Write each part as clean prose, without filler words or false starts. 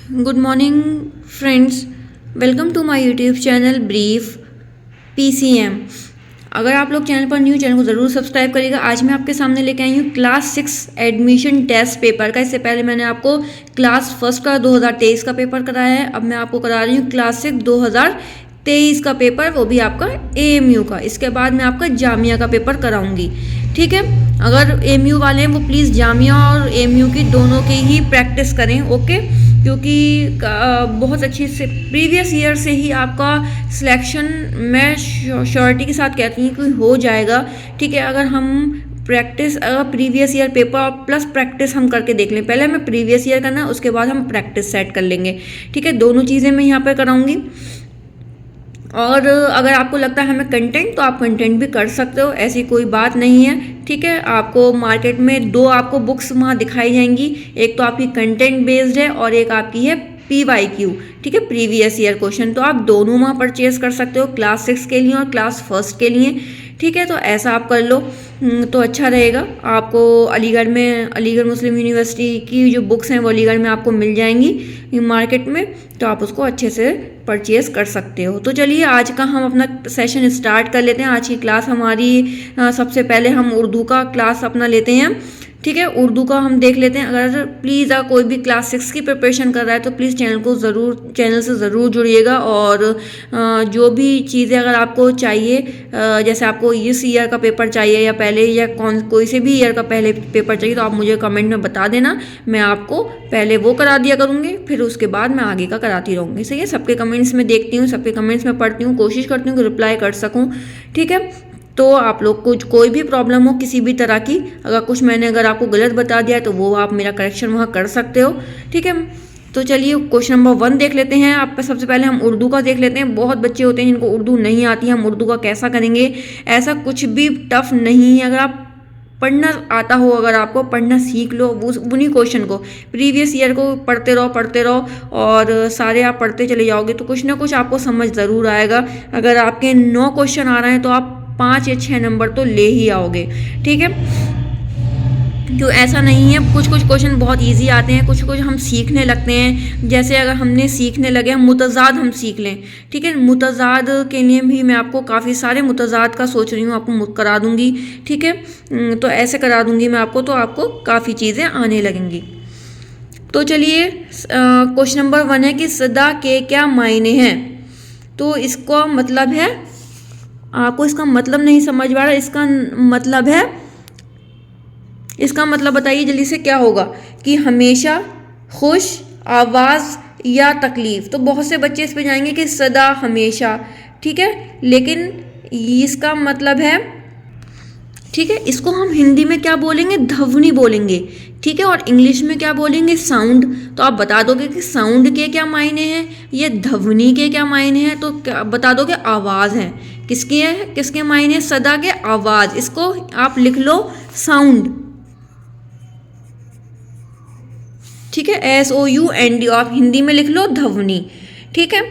Good morning friends, welcome to my YouTube channel brief PCM. अगर आप लोग channel पर न्यू, चैनल को ज़रूर सब्सक्राइब करिएगा। आज मैं आपके सामने लेके आई हूँ क्लास 6 एडमिशन टेस्ट पेपर का। इससे पहले मैंने आपको क्लास फर्स्ट का 2023 का पेपर कराया है। अब मैं आपको करा रही हूँ क्लास 6 2023 का पेपर, वो भी आपका एएमयू का। इसके बाद मैं आपका जामिया का पेपर कराऊंगी, ठीक है। अगर एएमयू वाले हैं वो प्लीज़ जामिया और एएमयू की दोनों की ही प्रैक्टिस करें, ओके। क्योंकि बहुत अच्छी से प्रीवियस ईयर से ही आपका सिलेक्शन मैं श्योरिटी के साथ कहती हूँ कि हो जाएगा, ठीक है। अगर हम practice previous year paper plus practice हम करके देख लें। पहले हमें प्रीवियस ईयर करना, उसके बाद हम प्रैक्टिस सेट कर लेंगे, ठीक है। दोनों चीज़ें मैं यहाँ पर कराऊंगी। और अगर आपको लगता है हमें कंटेंट, तो आप कंटेंट भी कर सकते हो, ऐसी कोई बात नहीं है, ठीक है। आपको मार्केट में दो आपको बुक्स वहाँ दिखाई जाएंगी, एक तो आपकी कंटेंट बेस्ड है और एक आपकी है PYQ, ठीक है, प्रीवियस ईयर क्वेश्चन। तो आप दोनों वहाँ परचेज कर सकते हो, क्लास 6 के लिए और क्लास फर्स्ट के लिए, ठीक है। तो ऐसा आप कर लो तो अच्छा रहेगा। आपको अलीगढ़ में, अलीगढ़ मुस्लिम यूनिवर्सिटी की जो बुक्स हैं वो अलीगढ़ में आपको मिल जाएंगी मार्केट में, तो आप उसको अच्छे से परचेज कर सकते हो। तो चलिए आज का हम अपना सेशन स्टार्ट कर लेते हैं। आज की क्लास हमारी सबसे पहले हम उर्दू का क्लास अपना लेते हैं, ठीक है। उर्दू का हम देख लेते हैं। अगर प्लीज़ कोई भी क्लास 6 की प्रिपरेशन कर रहा है तो प्लीज़ चैनल से ज़रूर जुड़िएगा। और जो भी चीज़ें अगर आपको चाहिए, जैसे आपको इस ईयर का पेपर चाहिए या पहले या कोई से भी ईयर का पहले पेपर चाहिए, तो आप मुझे कमेंट में बता देना। मैं आपको पहले वो करा दिया करूँगी, फिर उसके बाद मैं आगे का कराती रहूँगी, सही है। सबके कमेंट्स में देखती हूँ, सबके कमेंट्स में पढ़ती हूँ, कोशिश करती हूँ कि रिप्लाई कर सकूँ, ठीक है। तो आप लोग को कोई भी प्रॉब्लम हो किसी भी तरह की, अगर आपको गलत बता दिया है तो वो आप मेरा करेक्शन वहाँ कर सकते हो, ठीक है। तो चलिए क्वेश्चन नंबर 1 देख लेते हैं। आप सबसे पहले हम उर्दू का देख लेते हैं। बहुत बच्चे होते हैं जिनको उर्दू नहीं आती है, हम उर्दू का कैसा करेंगे। ऐसा कुछ भी टफ नहीं है। अगर आप पढ़ना आता हो, अगर आपको पढ़ना सीख लो, उन्हीं क्वेश्चन को प्रीवियस ईयर को पढ़ते रहो और सारे आप पढ़ते चले जाओगे तो कुछ ना कुछ आपको समझ ज़रूर आएगा। अगर आपके 9 क्वेश्चन आ रहे हैं तो आप 5 या 6 नंबर तो ले ही आओगे, ठीक है। तो ऐसा नहीं है, कुछ क्वेश्चन बहुत इजी आते हैं, कुछ हम सीखने लगते हैं। जैसे अगर हमने सीखने लगे, हम मुतज़ाद हम सीख लें, ठीक है। मुतज़ाद के लिए भी मैं आपको काफ़ी सारे मुतज़ाद का सोच रही हूँ, आपको करा दूंगी, ठीक है। तो ऐसे करा दूंगी मैं आपको, तो आपको काफ़ी चीज़ें आने लगेंगी। तो चलिए क्वेश्चन नंबर 1 है कि सदा के क्या मायने हैं। तो इसका मतलब है, आपको इसका मतलब नहीं समझ पा रहा, इसका मतलब बताइए जल्दी से, क्या होगा कि हमेशा, खुश, आवाज़ या तकलीफ। तो बहुत से बच्चे इस पे जाएंगे कि सदा, हमेशा, ठीक है, लेकिन इसका मतलब है, ठीक है, इसको हम हिंदी में क्या बोलेंगे, ध्वनि बोलेंगे, ठीक है। और इंग्लिश में क्या बोलेंगे, साउंड। तो आप बता दोगे कि साउंड के क्या मायने हैं, ये ध्वनि के क्या मायने हैं। तो क्या बता दोगे, आवाज़ है। किसके मायने, सदा के, आवाज़। इसको आप लिख लो साउंड, ठीक है, SOUND। आप हिंदी में लिख लो ध्वनि, ठीक है।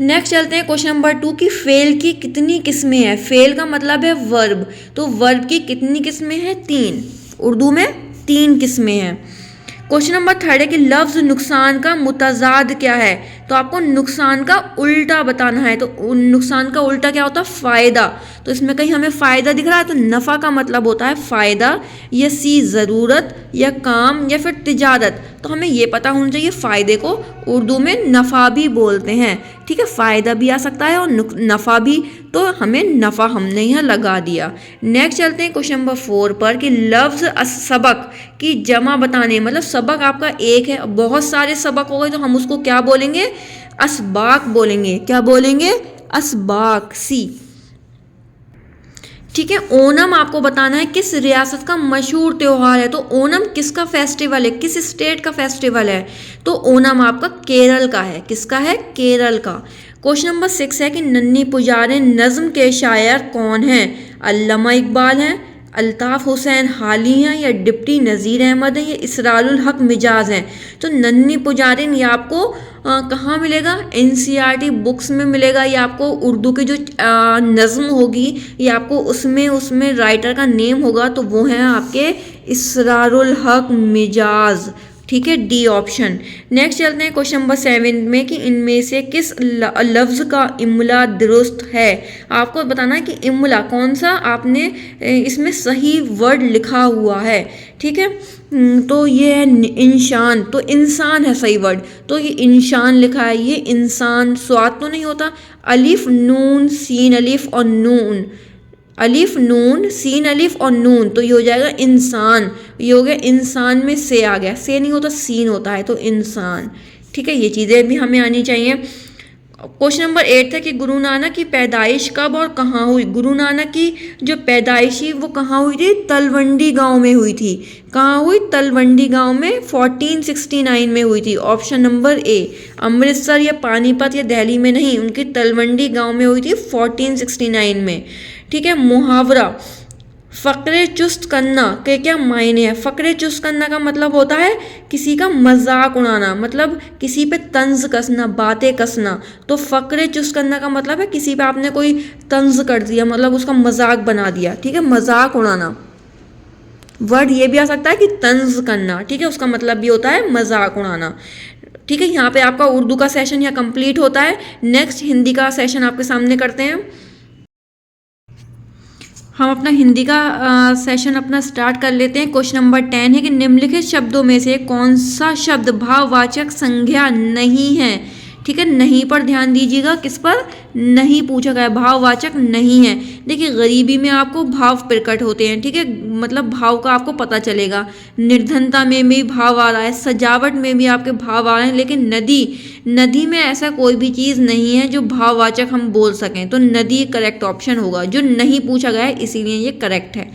नेक्स्ट चलते हैं क्वेश्चन नंबर 2 की फेल की कितनी किस्में हैं। फेल का मतलब है वर्ब, तो वर्ब की कितनी किस्में हैं, 3। उर्दू में 3 किस्में हैं। क्वेश्चन नंबर 3 है कि लफ्ज़ नुकसान का मुतज़ाद क्या है। तो आपको नुकसान का उल्टा बताना है। तो नुकसान का उल्टा क्या होता है, फ़ायदा। तो इसमें कहीं हमें फ़ायदा दिख रहा है तो नफ़ा का मतलब होता है फ़ायदा, या ज़रूरत या काम या फिर तिजारत। तो हमें ये पता होना चाहिए, फ़ायदे को उर्दू में नफ़ा भी बोलते हैं, ठीक है। फ़ायदा भी आ सकता है और नफ़ा भी, तो हमें नफ़ा हमने यहाँ लगा दिया। नेक्स्ट चलते हैं क्वेश्चन नंबर 4 पर कि लफ्ज़ सबक की जमा बताने। मतलब सबक आपका एक है, बहुत सारे सबक हो गए तो हम उसको क्या बोलेंगे, असबाक बोलेंगे। क्या बोलेंगे, असबाक, सी, ठीक है। ओनम आपको बताना है किस रियासत का मशहूर त्योहार है। तो ओनम किसका फेस्टिवल है, किस स्टेट का फेस्टिवल है। तो ओनम आपका केरल का है। किसका है, केरल का। क्वेश्चन नंबर 6 है कि नन्ही पुजारी नज़्म के शायर कौन हैं। अल्लामा इकबाल हैं, अल्ताफ़ हुसैन हाली हैं, या डिप्टी नज़ीर अहमद हैं, या इसरारुल हक मिजाज हैं। तो नन्ही पुजारिन ये आपको कहाँ मिलेगा, NCERT बुक्स में मिलेगा। ये आपको उर्दू की जो नज़्म होगी, ये आपको उसमें राइटर का नेम होगा, तो वो है आपके इसरारुल हक मिजाज, ठीक है, डी ऑप्शन। नेक्स्ट चलते हैं क्वेश्चन नंबर 7 में कि इनमें से किस लफ्ज़ का इमला दुरुस्त है। आपको बताना है कि इमला कौन सा आपने इसमें सही वर्ड लिखा हुआ है। ठीक है, तो ये है इंसान, तो इंसान है सही वर्ड, तो ये इंसान लिखा है, ये इंसान स्वाद तो नहीं होता। अलिफ नून सीन अलिफ और नून, अलिफ नून सीन अलिफ और नून, तो ये हो जाएगा इंसान। ये हो गया इंसान में से आ गया, से नहीं होता सीन होता है, तो इंसान। ठीक है, ये चीज़ें भी हमें आनी चाहिए। क्वेश्चन नंबर 8 था कि गुरु नानक की पैदाइश कब और कहाँ हुई। गुरु नानक की जो पैदाइश थी वो कहाँ हुई थी, तलवंडी गांव में हुई थी। कहाँ हुई, तलवंडी गांव में 1469 में हुई थी। ऑप्शन नंबर ए, अमृतसर या पानीपत या दिल्ली में नहीं, उनकी तलवंडी गांव में हुई थी 1469 में। ठीक है, मुहावरा फ़क्रे चुस्त करना के क्या मायने हैं। फ़क्रे चुस्त करना का मतलब होता है किसी का मजाक उड़ाना, मतलब किसी पे तंज कसना, बातें कसना। तो फ़क्रे चुस्त करना का मतलब है किसी पे आपने कोई तंज कर दिया, मतलब उसका मजाक बना दिया। ठीक है, मजाक उड़ाना। वर्ड ये भी आ सकता है कि तंज करना, ठीक है, उसका मतलब भी होता है मजाक उड़ाना। ठीक है, यहाँ पे आपका उर्दू का सेशन यहाँ कंप्लीट होता है। नेक्स्ट हिंदी का सेशन आपके सामने करते हैं। हम अपना हिंदी का सेशन अपना स्टार्ट कर लेते हैं। क्वेश्चन नंबर 10 है कि निम्नलिखित शब्दों में से कौन सा शब्द भाववाचक संज्ञा नहीं है। ठीक है, नहीं पर ध्यान दीजिएगा, किस पर, नहीं पूछा गया, भाववाचक नहीं है। देखिए, गरीबी में आपको भाव प्रकट होते हैं, ठीक है, मतलब भाव का आपको पता चलेगा। निर्धनता में भी भाव आ रहा है, सजावट में भी आपके भाव आ रहे हैं, लेकिन नदी में ऐसा कोई भी चीज़ नहीं है जो भाववाचक हम बोल सकें, तो नदी करेक्ट ऑप्शन होगा। जो नहीं पूछा गया है इसीलिए ये करेक्ट है।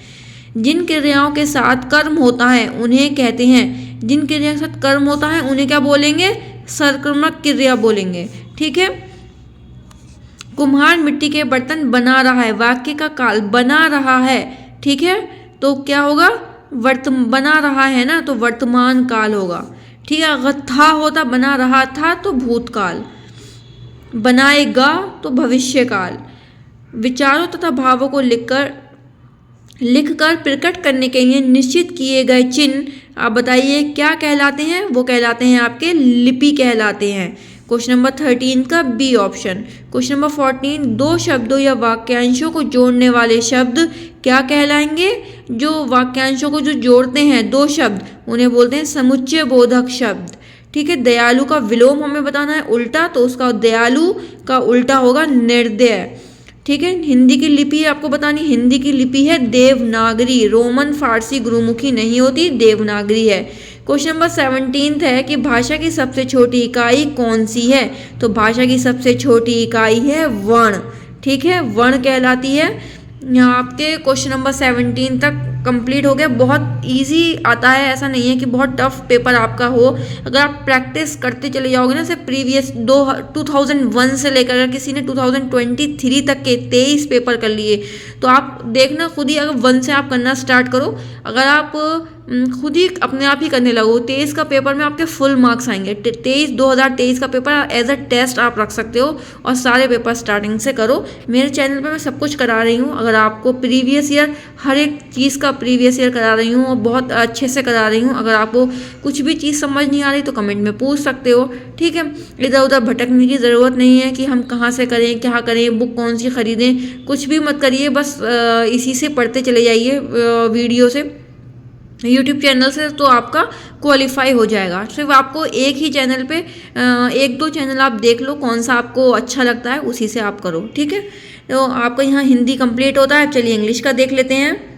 जिन क्रियाओं के साथ कर्म होता है उन्हें कहते हैं, जिन क्रिया के साथ कर्म होता है उन्हें क्या बोलेंगे, सर्वनामक क्रिया बोलेंगे। ठीक है, कुम्हार मिट्टी के बर्तन बना रहा है, वाक्य का काल बना रहा है। ठीक है, तो क्या होगा, बना रहा है ना, तो वर्तमान काल होगा। ठीक है, अगर था होता बना रहा था तो भूतकाल, बनाएगा तो भविष्य काल। विचारों तथा भावों को लिखकर प्रकट करने के लिए निश्चित किए गए चिन्ह आप बताइए क्या कहलाते हैं। वो कहलाते हैं आपके लिपि कहलाते हैं। क्वेश्चन नंबर 13 का बी ऑप्शन। क्वेश्चन नंबर 14, दो शब्दों या वाक्यांशों को जोड़ने वाले शब्द क्या कहलाएंगे। जो वाक्यांशों को जो जोड़ते हैं दो शब्द उन्हें बोलते हैं समुच्चय बोधक शब्द। ठीक है, दयालु का विलोम हमें बताना है उल्टा, तो उसका दयालु का उल्टा होगा निर्दय। ठीक है, हिंदी की लिपि आपको बतानी, हिंदी की लिपि है देवनागरी, रोमन फारसी गुरुमुखी नहीं होती, देवनागरी है। क्वेश्चन नंबर 17 है कि भाषा की सबसे छोटी इकाई कौन सी है। तो भाषा की सबसे छोटी इकाई है वर्ण। ठीक है, वर्ण कहलाती है। यहाँ आपके क्वेश्चन नंबर 17 तक कंप्लीट हो गया। बहुत इजी आता है, ऐसा नहीं है कि बहुत टफ पेपर आपका हो। अगर आप प्रैक्टिस करते चले जाओगे ना, सिर्फ प्रीवियस 2001 से लेकर, अगर किसी ने 2023 तक के 23 पेपर कर लिए तो आप देखना खुद ही, अगर 1 से आप करना स्टार्ट करो, अगर आप खुद ही अपने आप ही करने लगो, 23 का पेपर में आपके फुल मार्क्स आएंगे। 2023 का पेपर एज अ टेस्ट आप रख सकते हो और सारे पेपर स्टार्टिंग से करो। मेरे चैनल पे मैं सब कुछ करा रही हूँ। अगर आपको प्रीवियस ईयर हर एक चीज़ का प्रीवियस ईयर करा रही हूँ और बहुत अच्छे से करा रही हूँ। अगर आपको कुछ भी चीज़ समझ नहीं आ रही तो कमेंट में पूछ सकते हो। ठीक है, इधर उधर भटकने की ज़रूरत नहीं है कि हम कहाँ से करें, क्या करें, बुक कौन सी खरीदें, कुछ भी मत करिए, बस इसी से पढ़ते चले जाइए वीडियो से, यूट्यूब चैनल से, तो आपका क्वालिफाई हो जाएगा। सिर्फ आपको एक ही चैनल पे 1-2 चैनल आप देख लो, कौन सा आपको अच्छा लगता है उसी से आप करो। ठीक है, तो आपका यहाँ हिंदी कंप्लीट होता है। चलिए इंग्लिश का देख लेते हैं।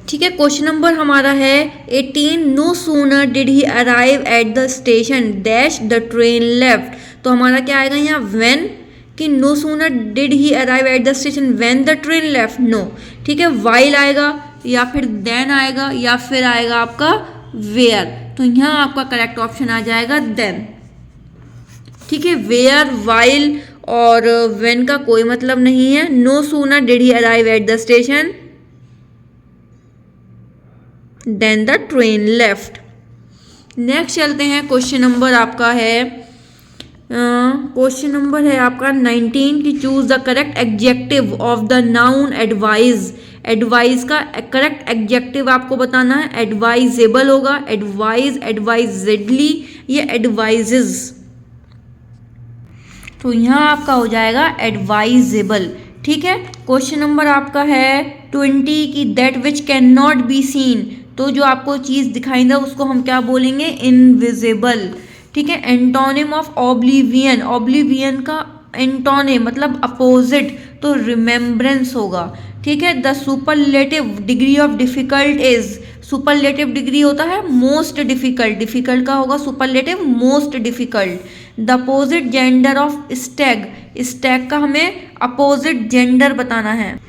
ठीक है, क्वेश्चन नंबर हमारा है 18, no sooner did he arrive at the station dash the train left. तो हमारा क्या आएगा यहाँ, व्हेन, कि no sooner did he arrive at the station when the train left, no. ठीक है, वाइल आएगा या फिर देन आएगा या फिर आएगा आपका वेयर। तो यहाँ आपका करेक्ट ऑप्शन आ जाएगा देन। ठीक है, वेयर, वाइल और व्हेन का कोई मतलब नहीं है। No sooner did he arrive at the station then the train left. Next चलते हैं, क्वेश्चन नंबर आपका है क्वेश्चन नंबर है आपका 19 की choose the correct adjective of the noun advise. Advise का करेक्ट एडजेक्टिव आपको बताना है, एडवाइजेबल होगा, एडवाइज, एडवाइजेडली, ये एडवाइजेज। तो यहाँ आपका हो जाएगा एडवाइजेबल। ठीक है, क्वेश्चन नंबर आपका है 20 की that which can not be seen, तो जो आपको चीज़ दिखाई दे उसको हम क्या बोलेंगे, इनविजिबल। ठीक है, एंटोनिम ऑफ ऑब्लिवियन, ऑब्लिवियन का एंटोनिम मतलब अपोजिट, तो रिमेम्बरेंस होगा। ठीक है, the superlative degree of difficult is, superlative degree होता है मोस्ट डिफिकल्ट, डिफिकल्ट का होगा superlative most difficult. The opposite gender of Stag, Stag का हमें अपोजिट जेंडर बताना है।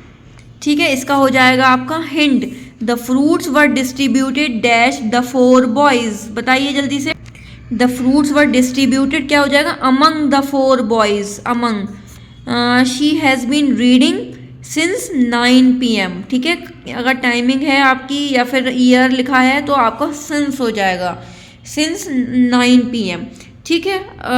ठीक है, इसका हो जाएगा आपका hint, the fruits were distributed dash the 4 boys, बताइए जल्दी से। द फ्रूट्स वर डिस्ट्रीब्यूटेड क्या हो जाएगा, among the 4 boys, among. She has been reading since 9 PM। ठीक है, अगर टाइमिंग है आपकी या फिर ईयर लिखा है तो आपका सिंस हो जाएगा, सिंस 9 PM। ठीक है,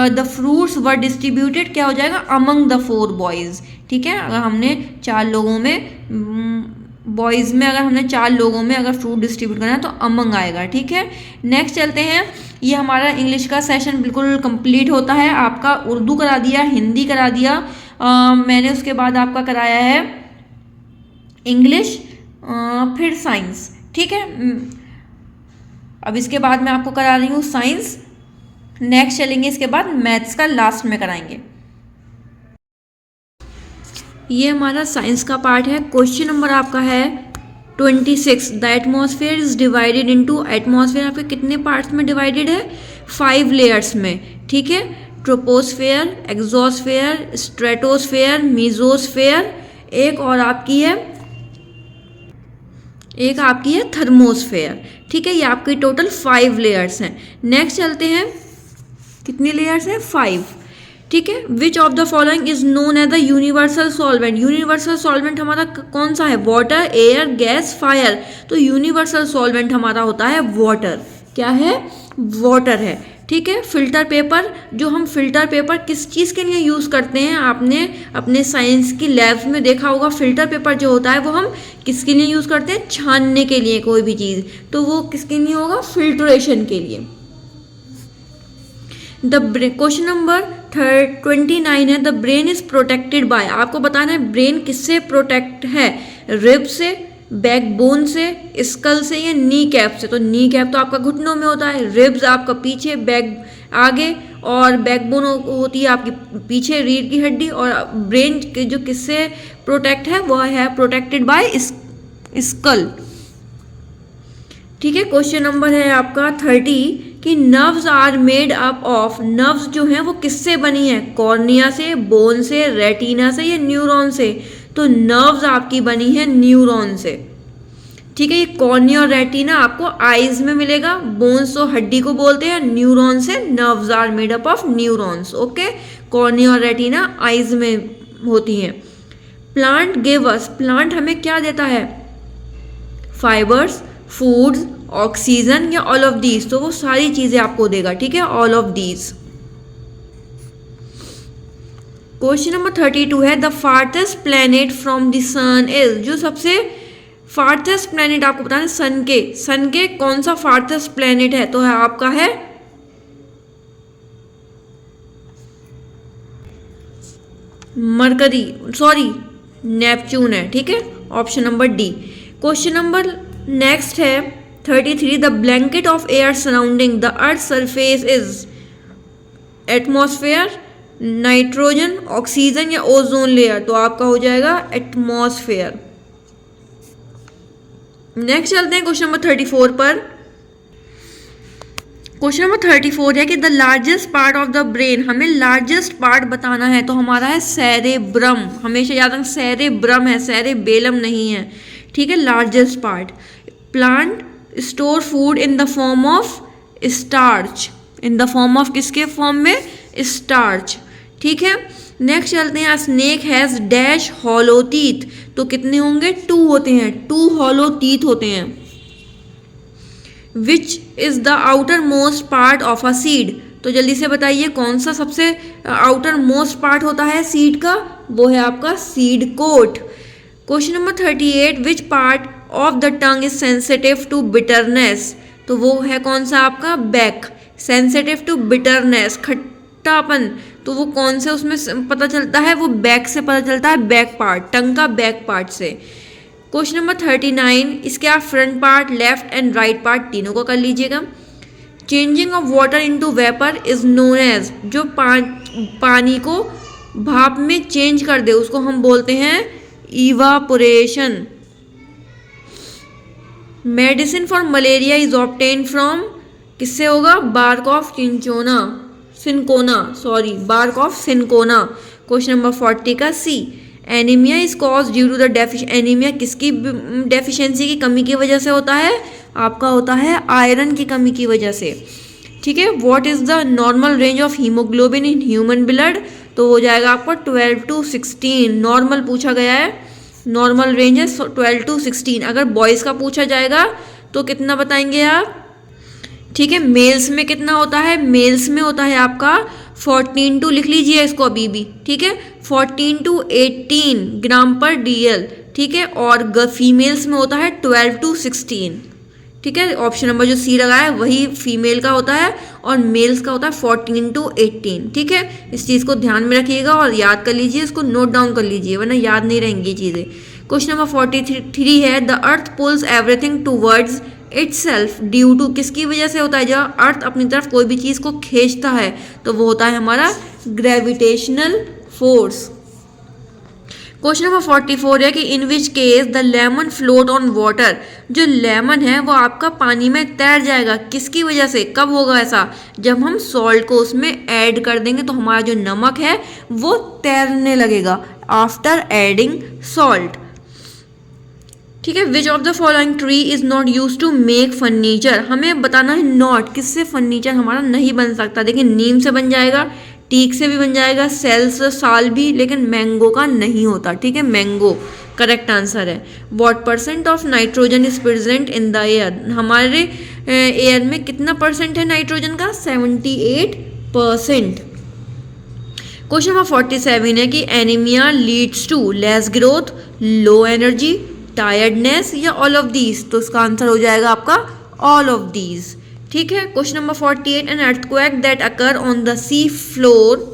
द फ्रूट्स वर डिस्ट्रीब्यूटेड क्या हो जाएगा, अमंग द 4 बॉयज़। ठीक है, अगर हमने 4 लोगों में बॉयज़ में अगर हमने 4 लोगों में अगर फ्रूट डिस्ट्रीब्यूट करना है तो अमंग आएगा। ठीक है, नेक्स्ट चलते हैं। ये हमारा इंग्लिश का सेशन बिल्कुल कंप्लीट होता है, आपका उर्दू करा दिया, हिंदी करा दिया, मैंने उसके बाद आपका कराया है इंग्लिश, फिर साइंस। ठीक है, अब इसके बाद मैं आपको करा रही हूँ साइंस, नेक्स्ट चलेंगे इसके बाद मैथ्स का लास्ट में कराएंगे। ये हमारा साइंस का पार्ट है। क्वेश्चन नंबर आपका है 26, the atmosphere is divided into, atmosphere आपके कितने पार्ट्स में डिवाइडेड है, 5 लेयर्स में। ठीक है, ट्रोपोस्फेयर, एक्सोस्फेयर, स्ट्रेटोस्फेयर, मीजोस्फेयर, एक और आपकी है, एक आपकी है थर्मोस्फेयर। ठीक है, ये आपकी टोटल 5 लेयर्स हैं। नेक्स्ट चलते हैं, कितनी लेयर्स हैं, 5। ठीक है, which of the following is known as the universal solvent, universal solvent हमारा कौन सा है, वाटर, एयर, गैस, फायर, तो यूनिवर्सल सॉल्वेंट हमारा होता है वाटर। क्या है, वाटर है। ठीक है, फिल्टर पेपर, जो हम फिल्टर पेपर किस चीज़ के लिए यूज़ करते हैं, आपने अपने साइंस की लैब्स में देखा होगा, फिल्टर पेपर जो होता है वो हम किसके लिए यूज़ करते हैं, छानने के लिए कोई भी चीज़, तो वो किसके लिए होगा, फिल्ट्रेशन के लिए। द क्वेश्चन नंबर 29 है, the brain is protected by, आपको बताना है ब्रेन किससे प्रोटेक्ट है, रिब से, बैकबोन से, स्कल से या नी कैप से। तो नी कैप तो आपका घुटनों में होता है, रिब्स आपका पीछे, बैक आगे, और बैकबोन होती है आपकी पीछे रीढ़ की हड्डी, और ब्रेन जो किससे प्रोटेक्ट है वो है प्रोटेक्टेड बाय स्कल। ठीक है, क्वेश्चन नंबर है आपका 30 कि nerves are made up of, nerves जो हैं वो किससे बनी है, कॉर्निया से, बोन से, रेटिना से या न्यूरॉन से। तो नर्व्स आपकी बनी है न्यूरॉन से। ठीक है, ये कॉर्निया और रेटिना आपको आईज में मिलेगा, बोन्स तो हड्डी को बोलते हैं, न्यूरॉन से, nerves are made up of neurons. Okay, cornea और रेटिना आईज में होती हैं। प्लांट गिव अस, प्लांट हमें क्या देता है, फाइबर्स, फूड्स, ऑक्सीजन या ऑल ऑफ दीज, तो वो सारी चीजें आपको देगा। ठीक है, all of these. Question number 32 है, the farthest planet from the sun is, जो सबसे फार्थेस्ट प्लेनेट आपको बताना है सन के कौन सा फार्थेस्ट प्लेनेट है, तो है आपका है मरकरी, सॉरी नेपच्यून है। ठीक है, option number D. Question number next है 33, the blanket of air surrounding the earth surface is, atmosphere, nitrogen, oxygen या ओजोन लेयर, तो आपका हो जाएगा एटमॉस्फेयर। नेक्स्ट चलते हैं क्वेश्चन नंबर 34 पर। क्वेश्चन नंबर 34 है कि the largest part of the brain, हमें लार्जेस्ट पार्ट बताना है, तो हमारा है सेरेब्रम, हमेशा याद रखना सेरेब्रम है, सेरेबेलम नहीं है। ठीक है, largest part. Plant store food in the form of starch, in the form of किसके फॉर्म में, स्टार्च। ठीक है, नेक्स्ट चलते हैं, snake has dash hollow teeth, तो कितने होंगे, 2 होते हैं, 2 हॉलो टीथ होते हैं। Which is the outer most part of a seed, तो जल्दी से बताइए कौन सा सबसे आउटर मोस्ट पार्ट होता है सीड का, वो है आपका seed coat. Question number 38, which part of the tongue is sensitive to bitterness? तो वो है कौन सा आपका बैक। सेंसिटिव टू बिटरनेस, खट्टापन, तो वो कौन से उसमें पता चलता है? वो बैक से पता चलता है, बैक पार्ट, टंग का बैक पार्ट से। क्वेश्चन नंबर 39, इसके आप front part, left and right part तीनों को कर लीजिएगा। Changing of water into vapour is known as, जो पानी को भाप में चेंज कर दे उसको हम बोलते हैं evaporation. Medicine for malaria is obtain from, किससे होगा? Bark of cinchona, bark of cinchona. Question number 40 का C, anaemia is cause due to the anaemia किसकी डेफिशिएंसी की कमी की वजह से होता है? आपका होता है आयरन की कमी की वजह से। ठीक है। What is the normal range of haemoglobin in human blood? तो हो जाएगा आपका 12 to 16, नॉर्मल पूछा गया है, नॉर्मल रेंज है 12 to 16। अगर बॉयज़ का पूछा जाएगा तो कितना बताएंगे आप? ठीक है। मेल्स में कितना होता है? मेल्स में होता है आपका 14 to, लिख लीजिए इसको अभी भी, ठीक है, 14 to 18 ग्राम पर DL। ठीक है। और फीमेल्स में होता है 12 to 16। ठीक है। ऑप्शन नंबर जो सी लगा है वही फीमेल का होता है और मेल्स का होता है 14 to 18। ठीक है। इस चीज़ को ध्यान में रखिएगा और याद कर लीजिए, इसको नोट डाउन कर लीजिए वरना याद नहीं रहेंगी चीज़ें। क्वेश्चन नंबर 43 है, the earth pulls everything towards itself due to, किसकी वजह से होता है? जब अर्थ अपनी तरफ कोई भी चीज़ को खींचता है तो वो होता है हमारा ग्रेविटेशनल फोर्स। क्वेश्चन नंबर 44 है कि in which case the lemon float on water, जो लेमन है वो आपका पानी में तैर जाएगा, किसकी वजह से? कब होगा ऐसा? जब हम सॉल्ट को उसमें ऐड कर देंगे तो हमारा जो नमक है वो तैरने लगेगा आफ्टर एडिंग सॉल्ट। ठीक है। Which of the following tree is not use to make furniture, हमें बताना है नॉट, किससे फर्नीचर हमारा नहीं बन सकता। देखिए नीम से बन जाएगा, टीक से भी बन जाएगा, साल भी, लेकिन मैंगो का नहीं होता। ठीक है। मैंगो करेक्ट आंसर है। What percent of nitrogen is present in the air, हमारे एयर में कितना परसेंट है नाइट्रोजन का? 78%। क्वेश्चन नंबर 47 है कि anaemia leads to less growth, low energy, tiredness या ऑल ऑफ दीज? तो इसका आंसर हो जाएगा आपका ऑल ऑफ दीज। ठीक है। Question number 48, an earthquake that occur on the sea floor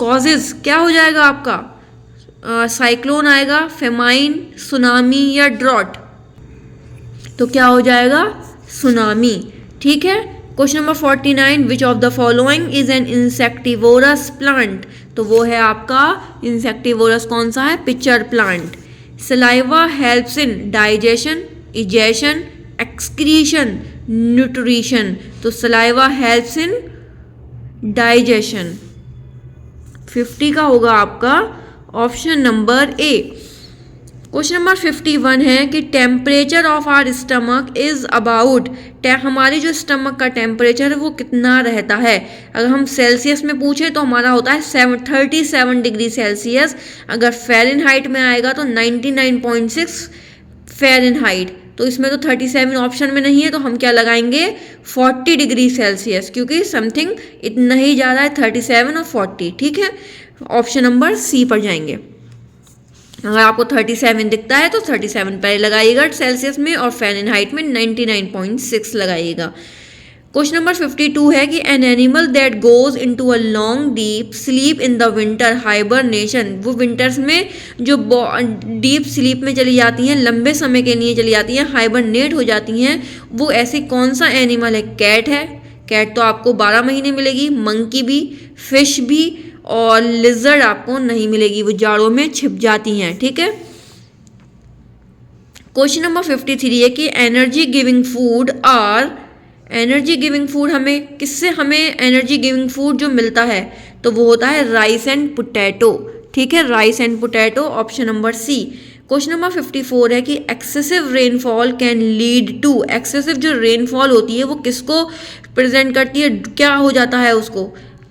causes, क्या हो जाएगा आपका? साइक्लोन आएगा, फेमाइन, सुनामी या ड्रॉट? तो क्या हो जाएगा? सुनामी। ठीक है। Question number 49, which of the following is an insectivorous plant? तो वो है आपका इंसेक्टिवोरस कौन सा है? Pitcher plant. Saliva helps in digestion, ingestion, excretion, nutrition? तो सलाइवा हेल्प्स इन डाइजेशन। 50 का होगा आपका option number A. Question number 51 है कि temperature of our stomach is about, हमारी जो स्टमक का टेम्परेचर है वो कितना रहता है? अगर हम सेल्सियस में पूछे तो हमारा होता है 37 डिग्री सेल्सियस। अगर फ़ारेनहाइट में आएगा तो 99.6 फ़ारेनहाइट। तो इसमें तो 37 ऑप्शन में नहीं है तो हम क्या लगाएंगे? 40 डिग्री सेल्सियस, क्योंकि समथिंग इतना ही ज़्यादा है, 37 और 40। ठीक है। ऑप्शन नंबर सी पर जाएंगे। अगर आपको 37 दिखता है तो 37 पहले लगाइएगा सेल्सियस में और फ़ारेनहाइट में 99.6 लगाइएगा। क्वेश्चन नंबर 52 है कि an animal that goes into a long deep sleep in the winter hibernation, वो विंटर्स में जो डीप स्लीप में चली जाती हैं, लंबे समय के लिए चली जाती हैं, हाइबरनेट हो जाती हैं, वो ऐसी कौन सा एनिमल है? कैट है। कैट तो आपको 12 महीने मिलेगी, मंकी भी, फिश भी, और लिजर्ड आपको नहीं मिलेगी, वो जाड़ों में छिप जाती हैं। ठीक है। क्वेश्चन नंबर 53 है कि energy giving food are, energy giving food हमें किससे, हमें एनर्जी गिविंग फूड जो मिलता है तो वो होता है राइस एंड पोटैटो। ठीक है। Rice and potato, option number C. Question number 54 है कि excessive rainfall can lead to, excessive जो रेनफॉल होती है वो किसको प्रेजेंट करती है? क्या हो जाता है उसको,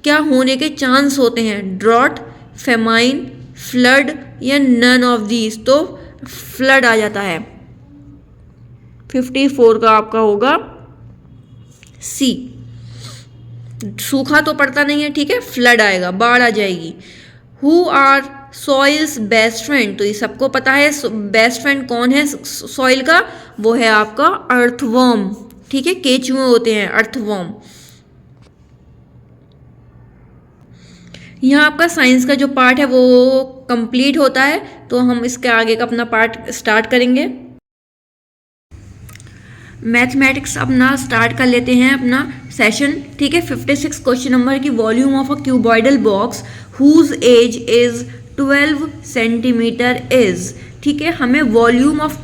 क्या होने के चांस होते हैं? ड्रॉट, फेमाइन, फ्लड या नन ऑफ दीज? तो फ्लड आ जाता है। 54 का आपका होगा सी। सूखा तो पड़ता नहीं है, ठीक है, फ्लड आएगा, बाढ़ आ जाएगी। Who are soil's best friend. तो ये सबको पता है बेस्ट फ्रेंड कौन है सॉइल का, वो है आपका अर्थवर्म। ठीक है, केचुए होते हैं अर्थवर्म। यहाँ आपका साइंस का जो पार्ट है वो कंप्लीट होता है, तो हम इसके आगे का अपना पार्ट स्टार्ट करेंगे। मैथमेटिक्स अपना स्टार्ट कर लेते हैं अपना सेशन। ठीक है, 56 क्वेश्चन नंबर की volume of a cuboidal box whose edge is 12 centimetre is. ठीक है, हमें वॉल्यूम ऑफ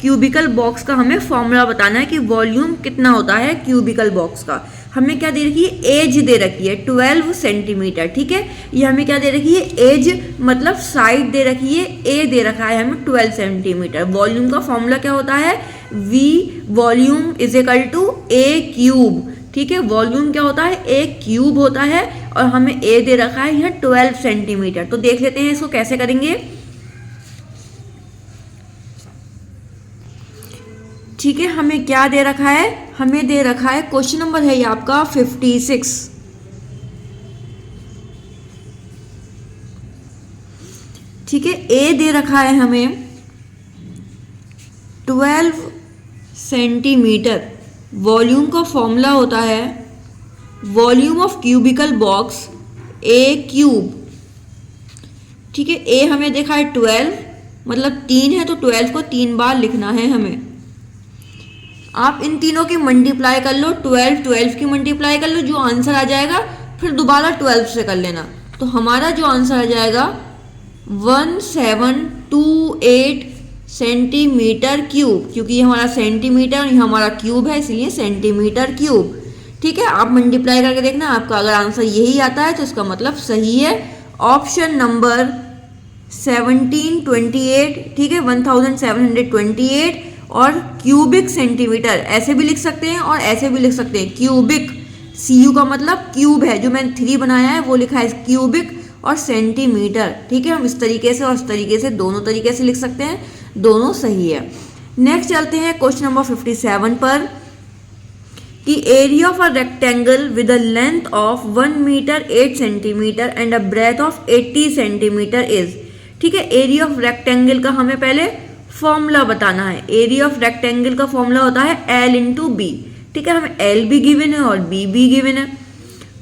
क्यूबिकल बॉक्स का हमें फॉर्मूला बताना है कि वॉल्यूम कितना होता है क्यूबिकल बॉक्स का। हमें क्या दे रखी है, एज दे रखी है 12 सेंटीमीटर। ठीक है, ये हमें क्या दे रखी है, एज मतलब साइड दे रखी है, ए दे रखा है हमें 12 सेंटीमीटर। वॉल्यूम का फॉर्मूला क्या होता है, V volume is equal to a cube. ठीक है, वॉल्यूम क्या होता है, ए क्यूब होता है, और हमें ए दे रखा है यहाँ 12 सेंटीमीटर। तो देख लेते हैं इसको कैसे करेंगे। ठीक है, हमें क्या दे रखा है, हमें दे रखा है क्वेश्चन नंबर है ये आपका 56। ठीक है, ए दे रखा है हमें 12 सेंटीमीटर। वॉल्यूम का फॉर्मूला होता है volume of cubical box A cube. ठीक है, ए हमें देखा है 12, मतलब 3 है, तो 12 को 3 बार लिखना है हमें। आप इन तीनों की मल्टीप्लाई कर लो, 12 की मल्टीप्लाई कर लो, जो आंसर आ जाएगा फिर दोबारा 12 से कर लेना। तो हमारा जो आंसर आ जाएगा 1728 सेंटीमीटर क्यूब, क्योंकि ये हमारा सेंटीमीटर और ये हमारा क्यूब है, इसलिए सेंटीमीटर क्यूब। ठीक है, आप मल्टीप्लाई करके देखना, आपका अगर आंसर यही आता है तो इसका मतलब सही है। Option number 1728। ठीक है, 1728। और क्यूबिक सेंटीमीटर ऐसे भी लिख सकते हैं और ऐसे भी लिख सकते हैं। क्यूबिक, CU का मतलब क्यूब है, जो मैंने 3 बनाया है वो लिखा है क्यूबिक, और सेंटीमीटर। ठीक है, हम इस तरीके से और इस तरीके से दोनों तरीके से लिख सकते हैं, दोनों सही है। नेक्स्ट चलते हैं क्वेश्चन नंबर 57 पर कि area of a rectangle with a length of 1 metre 8 centimetre and a breadth of 80 centimetre is. ठीक है, एरिया ऑफ रेक्टेंगल का हमें पहले फॉर्मूला बताना है। एरिया ऑफ रेक्टेंगल का फॉर्मूला होता है L इंटू बी। ठीक है, हमें L भी गिवन है और B भी गिवन है।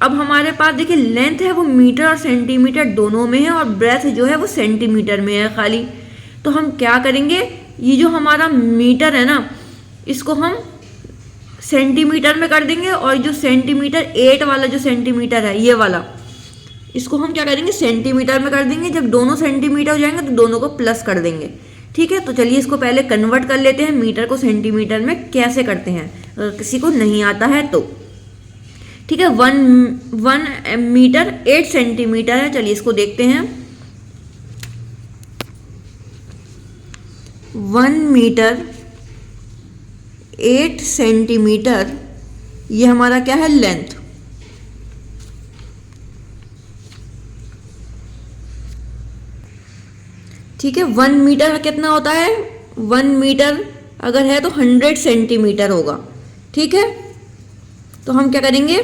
अब हमारे पास देखिए लेंथ है वो मीटर और सेंटीमीटर दोनों में है, और ब्रेथ जो है वो सेंटीमीटर में है खाली। तो हम क्या करेंगे, ये जो हमारा मीटर है ना, इसको हम सेंटीमीटर में कर देंगे, और जो सेंटीमीटर 8 वाला जो सेंटीमीटर है ये वाला, इसको हम क्या करेंगे, सेंटीमीटर में कर देंगे। जब दोनों सेंटीमीटर हो जाएंगे तो दोनों को प्लस कर देंगे। ठीक है, तो चलिए इसको पहले कन्वर्ट कर लेते हैं, मीटर को सेंटीमीटर में कैसे करते हैं, अगर किसी को नहीं आता है तो। ठीक है, 1 मीटर 8 सेंटीमीटर है। चलिए इसको देखते हैं। 1 मीटर 8 सेंटीमीटर, ये हमारा क्या है, लेंथ। ठीक है, 1 मीटर कितना होता है, 1 मीटर अगर है तो 100 सेंटीमीटर होगा। ठीक है, तो हम क्या करेंगे,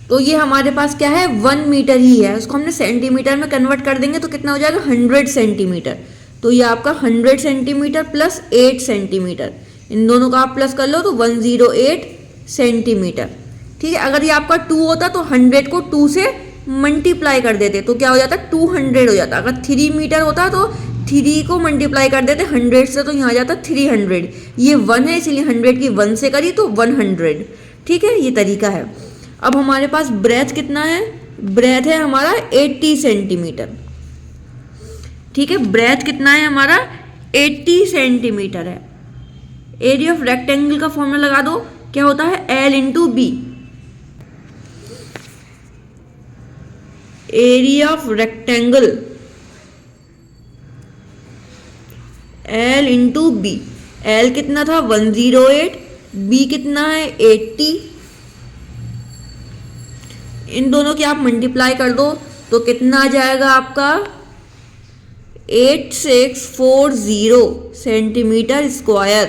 तो ये हमारे पास क्या है, 1 मीटर ही है, उसको हमने सेंटीमीटर में कन्वर्ट कर देंगे तो कितना हो जाएगा, 100 सेंटीमीटर। तो ये आपका 100 सेंटीमीटर प्लस 8 सेंटीमीटर, इन दोनों का आप प्लस कर लो तो 108 सेंटीमीटर। ठीक है, अगर ये आपका 2 होता तो 100 को 2 से मल्टीप्लाई कर देते तो क्या हो जाता, 200 हो जाता। अगर 3 मीटर होता तो 3 को मल्टीप्लाई कर देते 100 से, तो यहाँ आ जाता 300। ये 1 है इसलिए 100 की 1 से करी तो 100। ठीक है, ये तरीका है। अब हमारे पास ब्रेथ कितना है, ब्रेथ है हमारा 80 सेंटीमीटर। ठीक है, ब्रेथ कितना है हमारा, 80 सेंटीमीटर है। एरिया ऑफ रेक्टेंगल का फॉर्मूला लगा दो, क्या होता है, L into B. Area of rectangle L into B. L कितना था 108, B कितना है 80। इन दोनों की आप मल्टीप्लाई कर दो तो कितना आ जाएगा आपका 8640 सेंटीमीटर स्क्वायर।